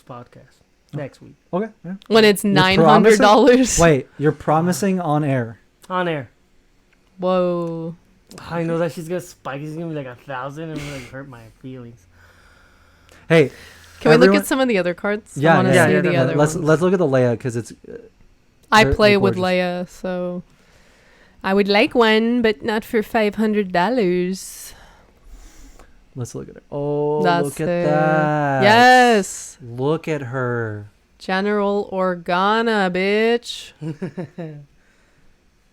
podcast. Next week. Okay. Yeah. When it's You're $900. Wait, you're promising on air. On air. Whoa. I know that she's gonna spike. It's gonna be like 1,000 and like hurt my feelings. Hey. Can we look at some of the other cards? Yeah, I want to yeah, see yeah, the other let's ones. let's look at the Leia because it's. I they're play with gorgeous. Leia, so I would like one, but not for $500. Let's look at it. Oh, That's look at it. that! Yes, Look at her. General Organa, bitch.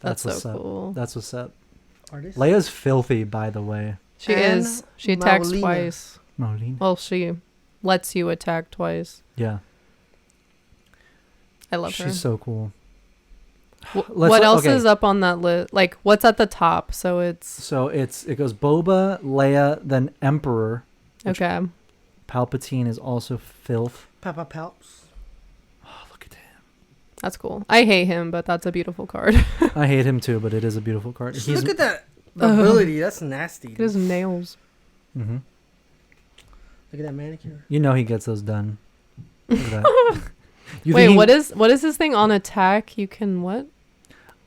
That's so what's up. cool. That's what's up. Artist. Leia's filthy, by the way. She And is. She attacks Maulina. twice. Marlene. Well, she lets you attack twice. Yeah, I love her. she's so cool. What else is up on that list? Like, what's at the top? So it's So it goes Boba, Leia, then Emperor. okay. Palpatine is also filth. Papa Palps. Oh, look at him. That's cool. I hate him, but that's a beautiful card. I hate him too, but it is a beautiful card. Just look at that ability. That's nasty. Look at his nails. Mm-hmm. Look at that manicure. You know he gets those done. Look at that. Wait, what is this thing on attack? You can what?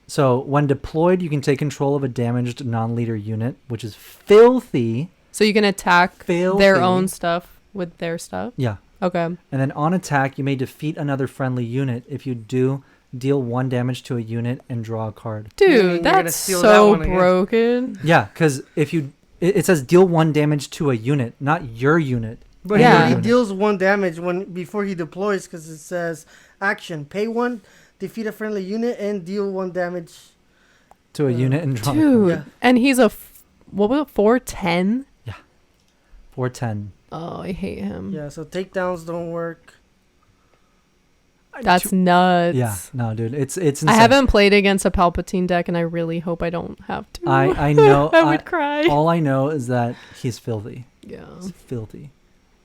So when deployed, you can take control of a damaged non-leader unit, which is filthy. So you can attack Filthy. their own stuff with their stuff? Yeah. Okay. And then on attack, you may defeat another friendly unit. If you do, deal 1 damage to a unit and draw a card. You mean Dude, you're gonna that's steal that so one again? broken. Yeah, because if you... It says deal 1 damage to a unit, not your unit. But Yeah. he deals 1 damage before he deploys because it says action. Pay 1, defeat a friendly unit, and deal 1 damage. To a unit and draw a Dude. Yeah. And he's what was it, 410? 410. Oh, I hate him. Yeah, so takedowns don't work. That's nuts. Yeah, no, dude, it's insane. I haven't played against a Palpatine deck, and I really hope I don't have to. I know. I would cry. All I know is that he's filthy. Yeah. He's filthy.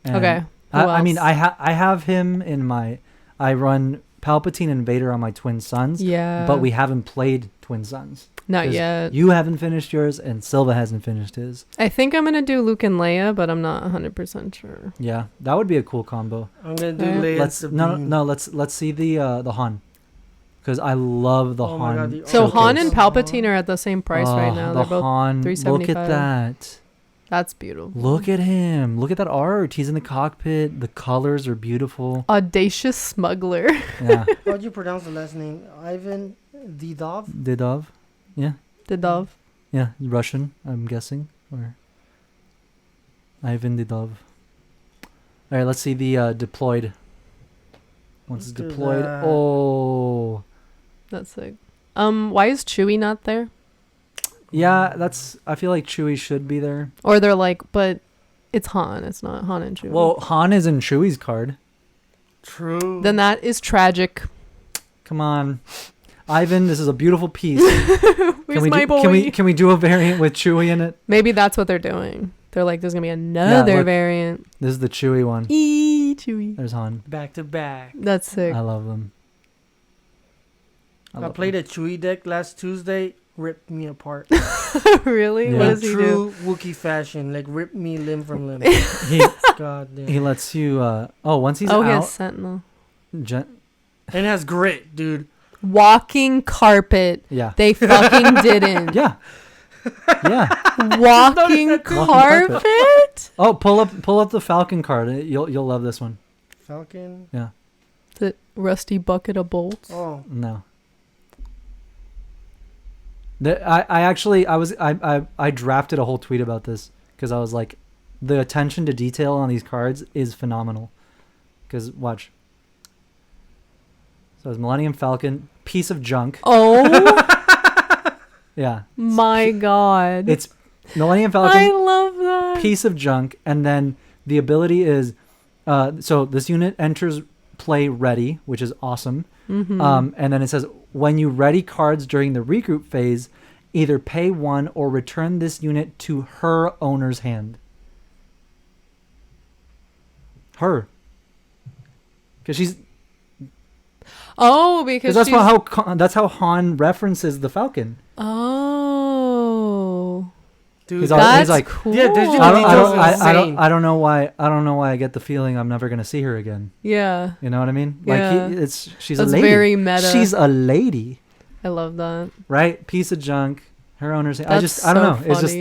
And Okay. Who I mean, else? I have him in my. I run Palpatine and Vader are my twin sons. Yeah. But we haven't played Twin Sons. Not yet. You haven't finished yours, and Silva hasn't finished his. I think I'm gonna do Luke and Leia, but I'm not 100% sure. Yeah, that would be a cool combo. I'm gonna do Leia. Let's see the Han, because I love the Han. God, so showcase. Han and Palpatine are at the same price right now. They're both Han, $375. look at that. That's beautiful. Look at him. Look at that art. He's in the cockpit. The colors are beautiful. Audacious smuggler. Yeah. How'd you pronounce the last name? Ivan Didov? Didov. Yeah. Didov. Yeah, Russian, I'm guessing. Or Ivan Didov. All right, let's see the deployed. Once it's deployed. Oh. That's sick. Why is Chewie not there? Yeah, I feel like Chewie should be there. Or they're like, but it's Han. It's not Han and Chewie. Well, Han is in Chewie's card. True. Then that is tragic. Come on. Ivan, this is a beautiful piece. Where's my boy? Can we do a variant with Chewie in it? Maybe that's what they're doing. They're like, there's gonna be another variant. This is the Chewie one. Chewie. There's Han. Back to back. That's sick. I love them. I played a Chewie deck last Tuesday. Ripped me apart. Really? Yeah. What does he do? True Wookiee fashion. Like, ripped me limb from limb. God damn. He lets you... once he's he out... has Sentinel. And it has grit, dude. Walking carpet. Yeah. They fucking didn't. Yeah. Yeah. Walking carpet? Oh, pull up the Falcon card. You'll love this one. Falcon? Yeah. The rusty bucket of bolts. Oh. No. I drafted a whole tweet about this because I was like, the attention to detail on these cards is phenomenal. Because watch. So it's Millennium Falcon, piece of junk. Oh. Yeah. My God. It's Millennium Falcon. I love that. Piece of junk, and then the ability is, so this unit enters play ready, which is awesome. Mm-hmm. And then it says, when you ready cards during the regroup phase, either pay 1 or return this unit to her owner's hand. Her. Because she's... Oh, because that's how Han references the Falcon. Oh. Dude, he's that's like, cool. Yeah, there's I don't know why I get the feeling I'm never gonna see her again. Yeah. You know what I mean? Yeah. Like she's That's a lady. very meta. She's a lady. I love that. Right? Piece of junk. Her owner's. That's I don't know. so It's just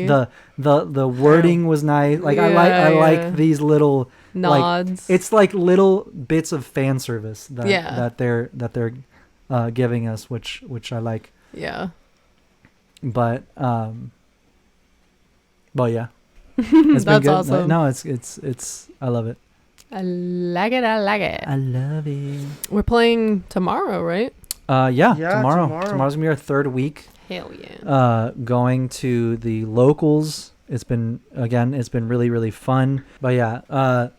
the wording was nice. Like I like these little nods. Like, it's like little bits of fan service that they're giving us, which I like. Yeah. But yeah. It's That's been good. awesome. No, it's I love it. I like it. I love it. We're playing tomorrow, right? Yeah, tomorrow's gonna be our third week. Hell yeah. Going to the locals. It's been really, really fun. But yeah,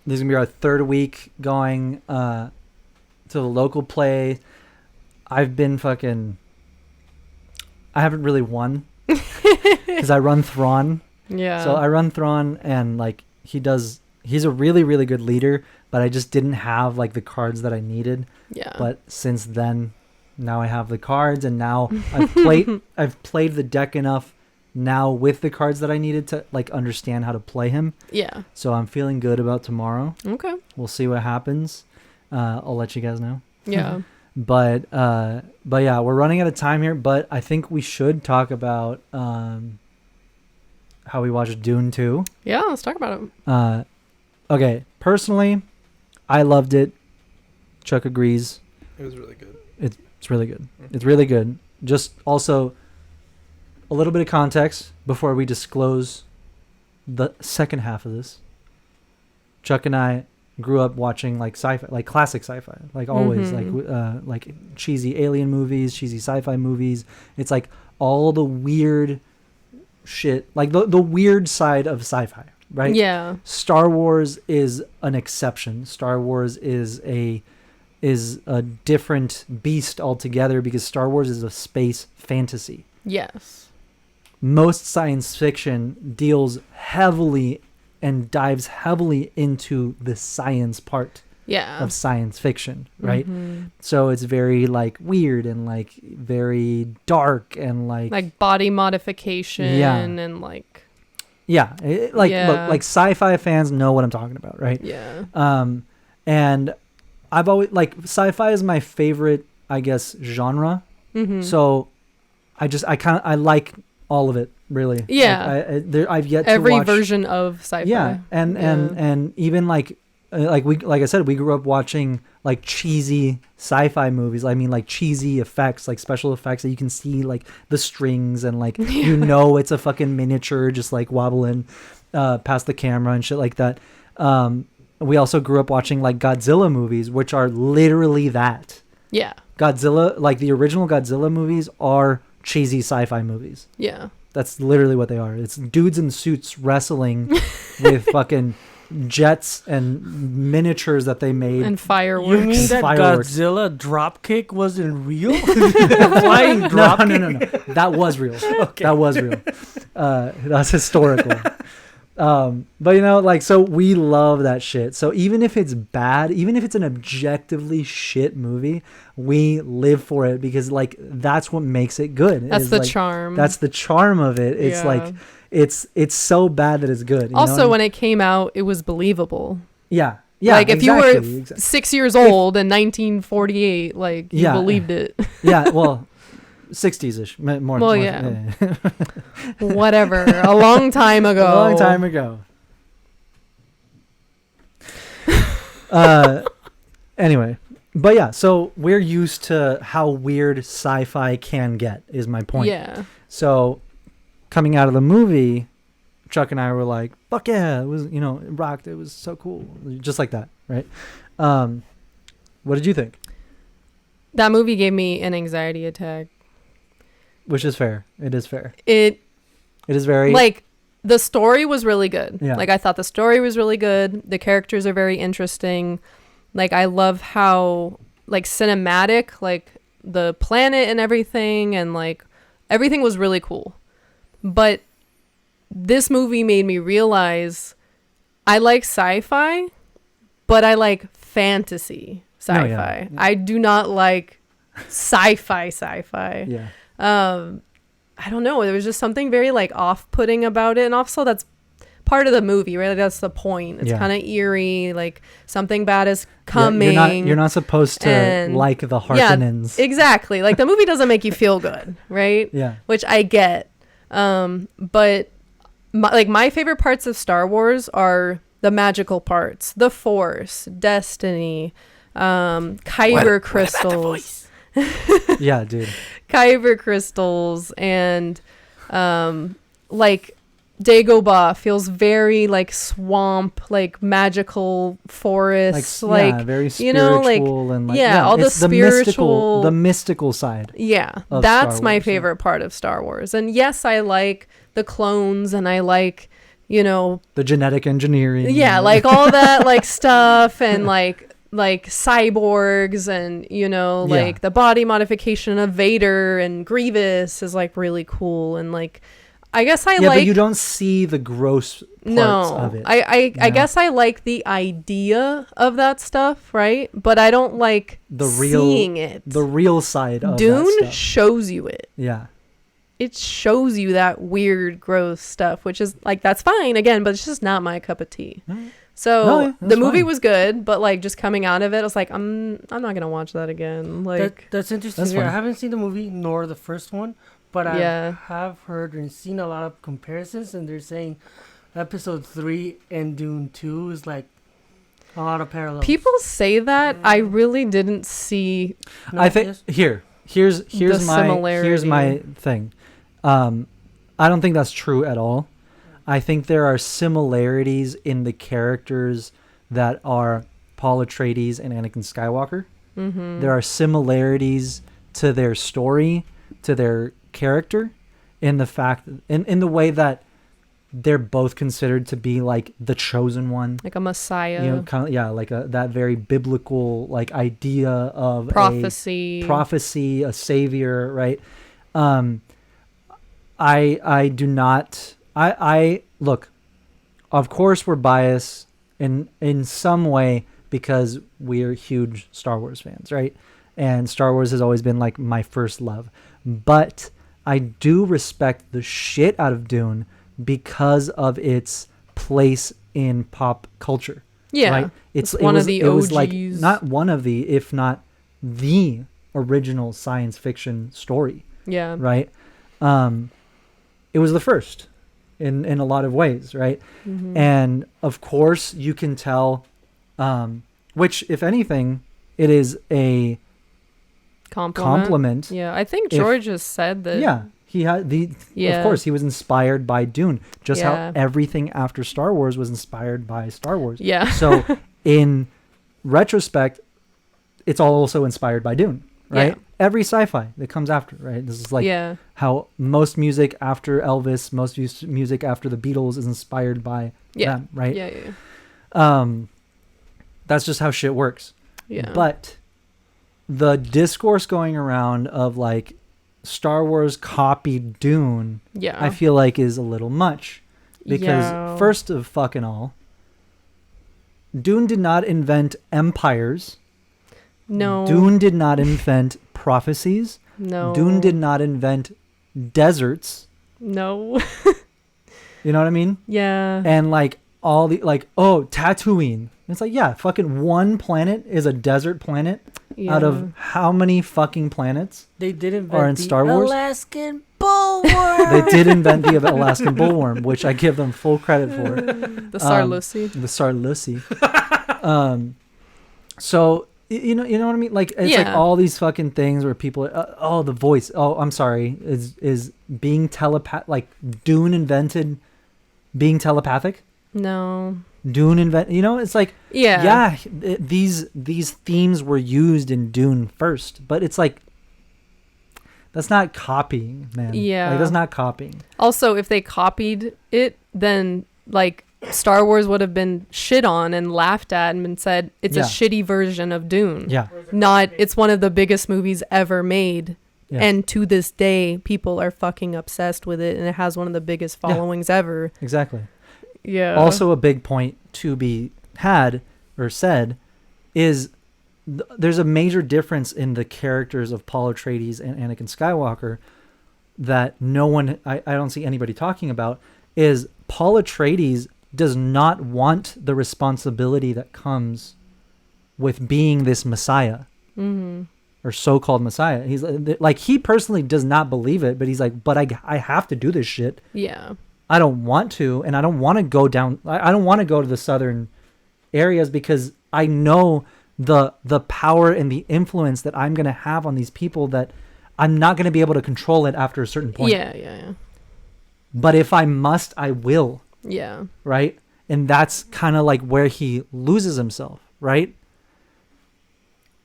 this is gonna be our third week going to the local play. I haven't really won because I run Thrawn. Yeah. So I run Thrawn, and like he's a really, really good leader, but I just didn't have like the cards that I needed. Yeah. But since then, now I have the cards, and now I've played the deck enough now with the cards that I needed to like understand how to play him. Yeah. So I'm feeling good about tomorrow. Okay. We'll see what happens. I'll let you guys know. Yeah. But yeah, we're running out of time here, but I think we should talk about how we watched Dune 2. Yeah, let's talk about it. Okay, personally, I loved it. Chuck agrees. It was really good. It's really good. It's really good. Just also a little bit of context before we disclose the second half of this. Chuck and I grew up watching like sci-fi, like classic sci-fi, like always, like cheesy alien movies, cheesy sci-fi movies. It's like all the weird shit, like the weird side of sci-fi, right? Yeah. Star Wars is an exception. Star Wars is a different beast altogether because Star Wars is a space fantasy. Yes. Most science fiction deals heavily and dives heavily into the science part. of science fiction, right? So it's very like weird and like very dark and like body modification and like look, like sci-fi fans know what I'm talking about, right? And I've always like sci-fi is my favorite, I guess, genre. So I like all of it, really. I've yet to every watch version of sci-fi. And even like I said, we grew up watching like cheesy sci-fi movies. I mean, like cheesy effects, like special effects that you can see like the strings and like it's a fucking miniature just like wobbling past the camera and shit like that. We also grew up watching like Godzilla movies, which are literally that. Yeah. Godzilla, like the original Godzilla movies, are cheesy sci-fi movies. Yeah. That's literally what they are. It's dudes in suits wrestling with fucking jets and miniatures that they made and fireworks. You mean that Godzilla dropkick wasn't real? Flying dropkick? No. That was real. Okay. That was real. That's historical. But like, so we love that shit. So even if it's bad, even if it's an objectively shit movie, we live for it because like that's what makes it good. That's the like, charm. That's the charm of it. It's like it's so bad that it's good. Also, when it came out, it was believable. Yeah. Like if you were 6 years old in 1948, like you believed it. Yeah. Well, 60s-ish. More. Whatever. A long time ago. Anyway, but yeah, so we're used to how weird sci-fi can get, is my point. Yeah. So coming out of the movie, Chuck and I were like, fuck yeah, it was, it rocked. It was so cool. Just like that, right? What did you think? That movie gave me an anxiety attack. Which is fair. It is fair. It is very... Like, the story was really good. Yeah. Like, I thought the story was really good. The characters are very interesting. Like, I love how, like, cinematic, like, the planet and everything, and, like, everything was really cool. But this movie made me realize I like sci-fi, but I like fantasy sci-fi. Yeah. I do not like sci-fi. Yeah. I don't know. There was just something very like off-putting about it. And also that's part of the movie, right? Like, that's the point. It's kind of eerie. Like something bad is coming. You're not supposed to like the Harkonnens. Yeah, exactly. Like the movie doesn't make you feel good, right? Yeah. Which I get. But my favorite parts of Star Wars are the magical parts, the Force, destiny, Kyber crystals. Yeah, dude. Kyber crystals and like Dagobah feels very like swamp, like magical forest, like very spiritual and like all the spiritual, the mystical side. Yeah, that's my favorite part of Star Wars. And yes, I like the clones and I like the genetic engineering. Yeah, like all that like stuff and like cyborgs and like the body modification of Vader and Grievous is like really cool and like I guess I like, but you don't see the gross parts of it. I guess I like the idea of that stuff, right? But I don't like seeing it. The real side of Dune that stuff. shows you it. Yeah. It shows you that weird, gross stuff, which is like that's fine again, but it's just not my cup of tea. So the movie was good, but like just coming out of it, I was like, I'm not gonna watch that again. Like that's interesting. I haven't seen the movie nor the first one, but I have heard and seen a lot of comparisons, and they're saying Episode 3 and Dune 2 is like a lot of parallels. People say that. I really didn't see. No, I think here's my thing. I don't think that's true at all. I think there are similarities in the characters that are Paul Atreides and Anakin Skywalker. Mm-hmm. There are similarities to their story, to their character, in the fact, in the way that they're both considered to be like the chosen one, like a messiah. Kind of, like that very biblical like idea of prophecy, a savior, right? I do not. I look, of course we're biased in some way because we're huge Star Wars fans, right? And Star Wars has always been like my first love. But I do respect the shit out of Dune because of its place in pop culture. Yeah. Right? It's one of the OGs. It was like not one of the, if not the original science fiction story. Yeah. Right? It was the first in a lot of ways, right? Mm-hmm. And of course you can tell, which if anything, it is a compliment. Yeah, I think George has said that. Yeah, he had of course he was inspired by Dune, just how everything after Star Wars was inspired by Star Wars. Yeah. So in retrospect, it's also inspired by Dune, right? Yeah. Every sci-fi that comes after, right? This is like how most music after Elvis, most music after the Beatles is inspired by them, right? Yeah. That's just how shit works. Yeah. But the discourse going around of like Star Wars copied Dune, I feel like is a little much. Because first of fucking all, Dune did not invent empires. No. Dune did not invent prophecies. No. Dune did not invent deserts. No. You know what I mean? Yeah. And like all the Tatooine. It's like, yeah, fucking one planet is a desert planet out of how many fucking planets they did invent are in Star Wars? Alaskan bullworm. They did invent the Alaskan bullworm, which I give them full credit for. The Sarlusi. The Sarlusi. So you know what I mean? Like it's like all these fucking things where people the voice. Oh, I'm sorry. Is being like Dune invented being telepathic? No. Dune it's like these themes were used in Dune first, but it's like that's not copying, man. Yeah, like, that's not copying. Also, if they copied it, then like Star Wars would have been shit on and laughed at and been said it's a shitty version of Dune. Yeah, not it's one of the biggest movies ever made. Yeah. And to this day, people are fucking obsessed with it, and it has one of the biggest followings ever. Exactly. Yeah. Also, a big point to be had or said is there's a major difference in the characters of Paul Atreides and Anakin Skywalker that I don't see anybody talking about. Is Paul Atreides does not want the responsibility that comes with being this Messiah or so-called Messiah. He's like, he personally does not believe it, but he's like, but I have to do this shit. Yeah. I don't want to, and I don't want to go down. I don't want to go to the southern areas because I know the power and the influence that I'm going to have on these people that I'm not going to be able to control it after a certain point. Yeah. But if I must, I will. Yeah. Right? And that's kind of like where he loses himself, right?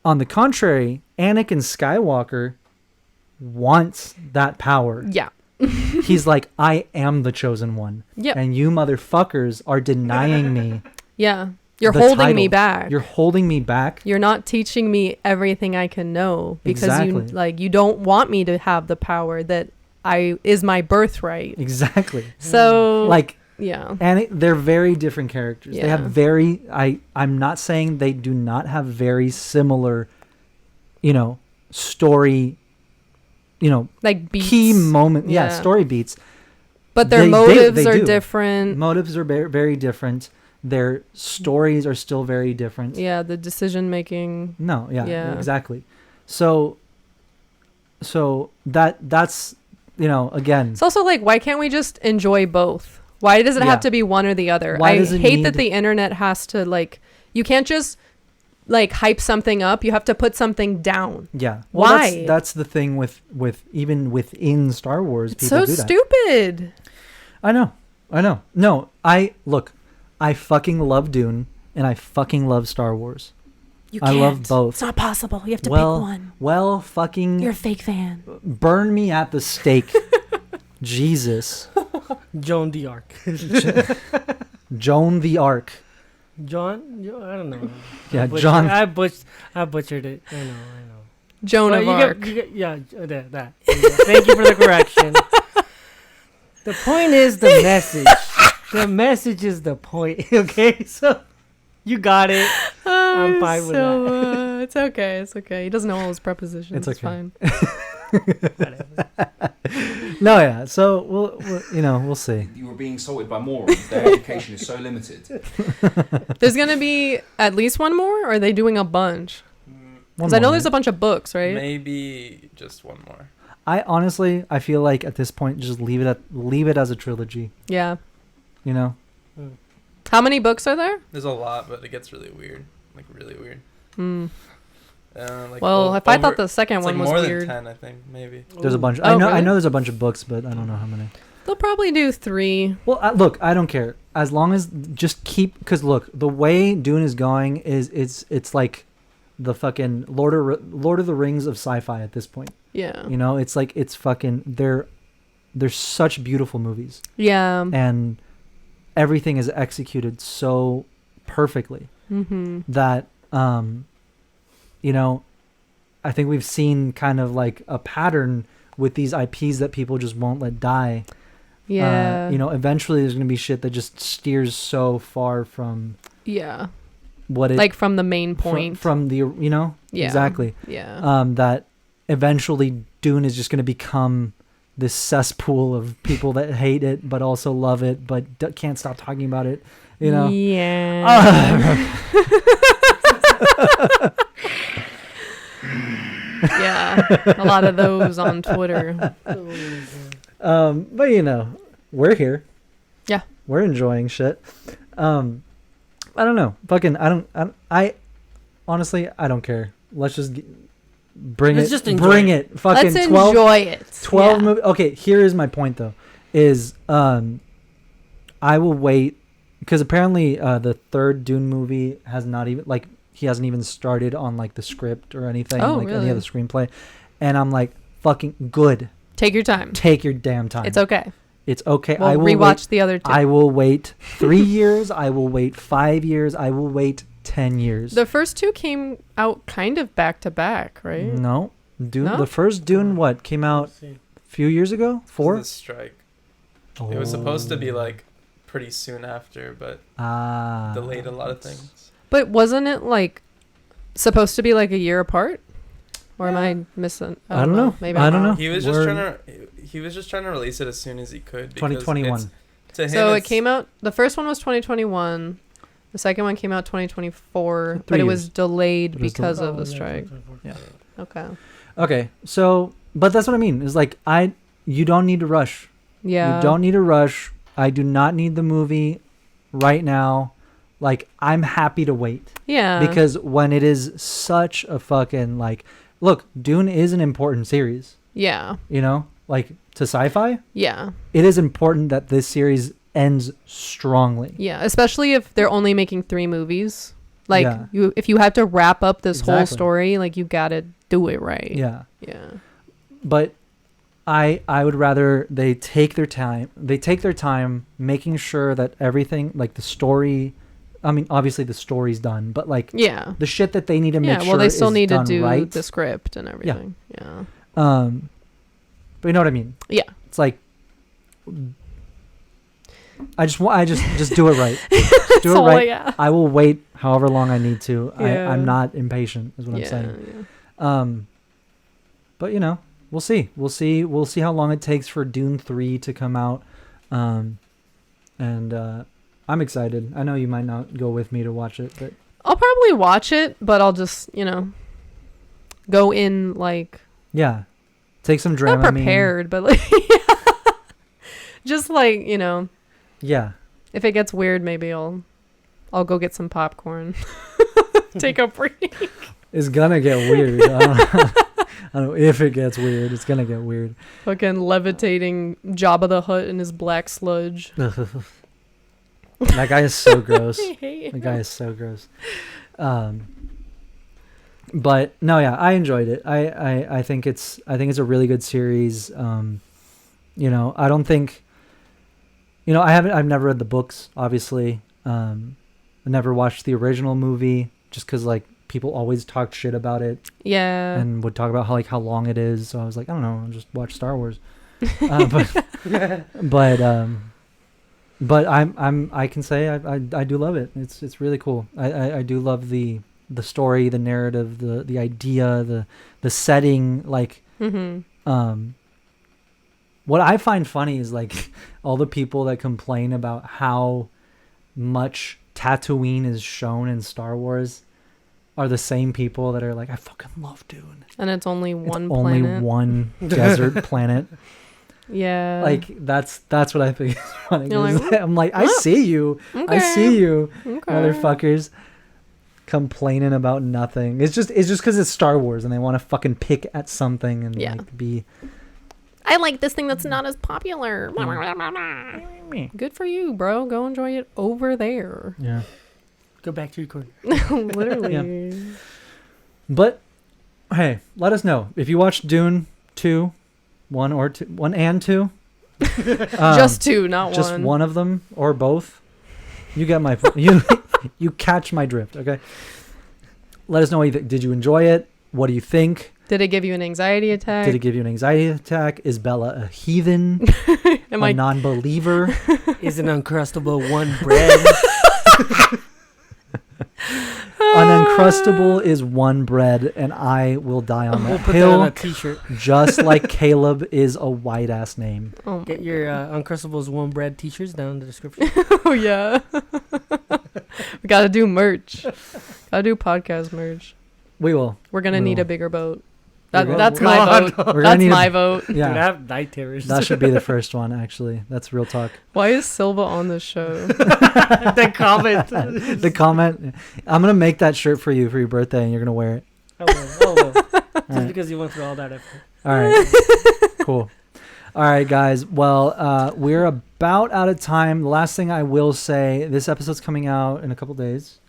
On the contrary, Anakin Skywalker wants that power. Yeah. He's like, I am the chosen one. Yep. And you motherfuckers are denying me. Yeah. You're holding title. me back. You're holding me back. You're not teaching me everything I can know because you don't want me to have the power that is my birthright. Exactly. So yeah. And they're very different characters. They have I'm not saying they do not have very similar, story, like beats. Key moment. Yeah. Story beats. But their motives are different. Motives are very, very different. Their stories are still very different. Yeah, the decision making. No, yeah, exactly. So that's again. It's also like, why can't we just enjoy both? Why does it have to be one or the other? I hate that the internet has to you can't just hype something up. You have to put something down. Yeah. Well, why? That's the thing with even within Star Wars. It's people do that. Stupid. I know. No, I fucking love Dune and I fucking love Star Wars. I love both. It's not possible. You have to pick one. Well, fucking. You're a fake fan. Burn me at the stake. Jesus. Joan the Arc. Joan the Arc. John? I don't know. Yeah, John. I butchered it. I know. Joan of Arc. That. Thank you for the correction. The point is the message. The message is the point. Okay, so you got it. I'm fine with that. It's okay. It's okay. He doesn't know all his prepositions. It's okay. Whatever. No, yeah. So we'll see. You were being insulted by morons. Their education is so limited. There's gonna be at least one more, or are they doing a bunch? Because I know there's a bunch of books, right? Maybe just one more. I feel like at this point, just leave it as a trilogy. Yeah. You know. How many books are there? There's a lot, but it gets really weird. Like really weird. If I thought the second one was more weird. than 10, I think maybe. There's a bunch. Oh, I know there's a bunch of books, but I don't know how many. They'll probably do 3. Well, look, I don't care as long as just keep, because look, the way Dune is going is it's like the fucking Lord of the Rings of sci-fi at this point. Yeah. You know, it's like it's fucking they're such beautiful movies. Yeah. And everything is executed so perfectly that you know, I think we've seen kind of like a pattern with these IPs that people just won't let die. Yeah. You know, eventually there's going to be shit that just steers so far from what it, like from the main point. From the, you know? Yeah. Exactly. Yeah. That eventually Dune is just going to become this cesspool of people that hate it but also love it but can't stop talking about it, you know? Yeah. Yeah, a lot of those on Twitter. But you know, we're here. Yeah, we're enjoying shit. I don't know. Fucking, I honestly, I don't care. Let's just bring it. Just bring it. Fucking let's 12, enjoy it. 12 movies. Okay, here is my point though. Is I will wait because apparently the third Dune movie has not even like. He hasn't even started on like the script or anything, like really? any other screenplay. And I'm like, fucking good. Take your time. Take your damn time. It's okay. It's okay. We'll I will rewatch the other 2. I will wait 3 years. I will wait 5 years. I will wait 10 years. The first 2 came out kind of back to back, right? No. Dune. No? The first Dune, came out a few years ago? 4? The strike. Oh. It was supposed to be like pretty soon after, but delayed a lot of things. But wasn't it like supposed to be like a year apart? Or am I missing? I don't know. Maybe I don't know. He was just trying to release it as soon as he could. 2021. So it came out. The first one was 2021. The second one came out 2024, but it was delayed because of the strike. Yeah. Okay. Okay. So, but that's what I mean. Is like you don't need to rush. Yeah. You don't need to rush. I do not need the movie right now. Like, I'm happy to wait. Yeah. Because when it is such a fucking, like, look, Dune is an important series. Yeah. You know? Like, to sci-fi? Yeah. It is important that this series ends strongly. Yeah. Especially if they're only making 3 movies. Like, if you have to wrap up this whole story, like, you gotta do it right. Yeah. Yeah. But I would rather they take their time. They take their time making sure that everything, like the story... I mean, obviously the story's done, but like the shit that they need to make sure is done right. Yeah, well, they still need to do the script and everything. Yeah. But you know what I mean? Yeah. It's like I just do it right. Just do it right. Yeah. I will wait however long I need to. Yeah. I'm not impatient, is what I'm saying. Yeah. But you know, we'll see. We'll see how long it takes for Dune 3 to come out. I'm excited. I know you might not go with me to watch it, but I'll probably watch it, but I'll just, go in like take some Dramamine. Not prepared, but like just like, yeah. If it gets weird, maybe I'll go get some popcorn. Take a break. It's gonna get weird. I don't know if it gets weird. It's gonna get weird. Fucking levitating Jabba the Hutt in his black sludge. That guy is so gross. That guy is so gross. But no, yeah, I enjoyed it. I think it's a really good series. I don't think, I've never read the books, obviously. I never watched the original movie just because like people always talked shit about it. Yeah. And would talk about how long it is. So I was like, I don't know, I'll just watch Star Wars. But But I can say I do love it. It's really cool. I do love the story, the narrative, the idea, the setting. Like, what I find funny is like all the people that complain about how much Tatooine is shown in Star Wars are the same people that are like, I fucking love Dune. And it's only one planet. Only one desert planet. Yeah. Like that's what I think is funny. Like, I'm like, I see you. Okay. I see you, motherfuckers, complaining about nothing. It's just because it's Star Wars and they want to fucking pick at something and like be. I like this thing that's not as popular. Good for you, bro. Go enjoy it over there. Yeah. Go back to recording. Literally. Yeah. But hey, let us know if you watched Dune 2, 1 and 2. Just 2, not just 1. Just one of them or both. You get my you catch my drift. Okay. Let us know what you think. Did you enjoy it? What do you think? Did it give you an anxiety attack? Did it give you an anxiety attack? Is Bella a heathen? Am a non-believer? Is an Uncrustable one bread? An Uncrustable is one bread, and I will die on that we'll put hill. that on a t-shirt. Just like Caleb is a white ass name. Oh, get your Uncrustables one bread t-shirts down in the description. Oh yeah. We gotta do merch. Gotta do podcast merch. We will. We're gonna need a bigger boat. That's my vote. That's my vote. Yeah. Dude, I have night terrors. That should be the first one, actually. That's real talk. Why is Silva on the show? The comment. The comment. I'm going to make that shirt for you for your birthday, and you're going to wear it. I will. Just right. because you went through all that effort. All right. Cool. All right, guys. Well, we're about out of time. The last thing I will say, this episode's coming out in a couple days.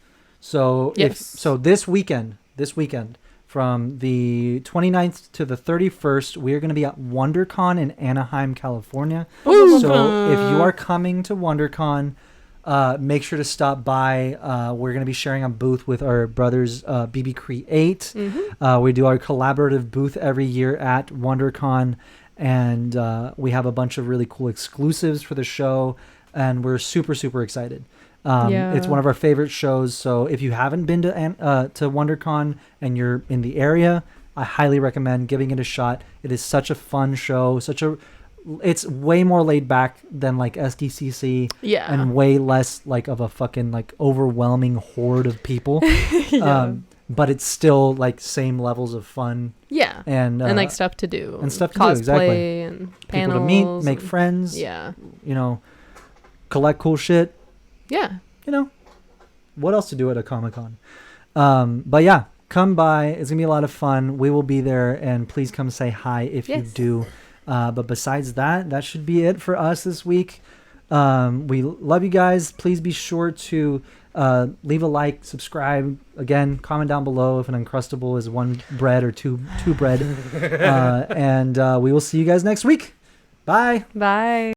So, this weekend, from the 29th to the 31st, we are going to be at WonderCon in Anaheim, California. Ooh. So if you are coming to WonderCon, make sure to stop by. We're going to be sharing a booth with our brothers, BB Create. Mm-hmm. We do our collaborative booth every year at WonderCon, and we have a bunch of really cool exclusives for the show, and we're super, super excited. It's one of our favorite shows. So if you haven't been to WonderCon and you're in the area, I highly recommend giving it a shot. It is such a fun show. It's way more laid back than like SDCC. Yeah. And way less like of a fucking like overwhelming horde of people. Yeah. But it's still like same levels of fun. Yeah. And like stuff to do. And stuff to cosplay do, exactly. And panels. People to meet, make friends. Yeah. Collect cool shit. Yeah. What else to do at a Comic-Con? But yeah, come by. It's going to be a lot of fun. We will be there, and please come say hi if you do. But besides that should be it for us this week. We love you guys. Please be sure to leave a like, subscribe. Again, comment down below if an Uncrustable is one bread or two bread. And we will see you guys next week. Bye. Bye.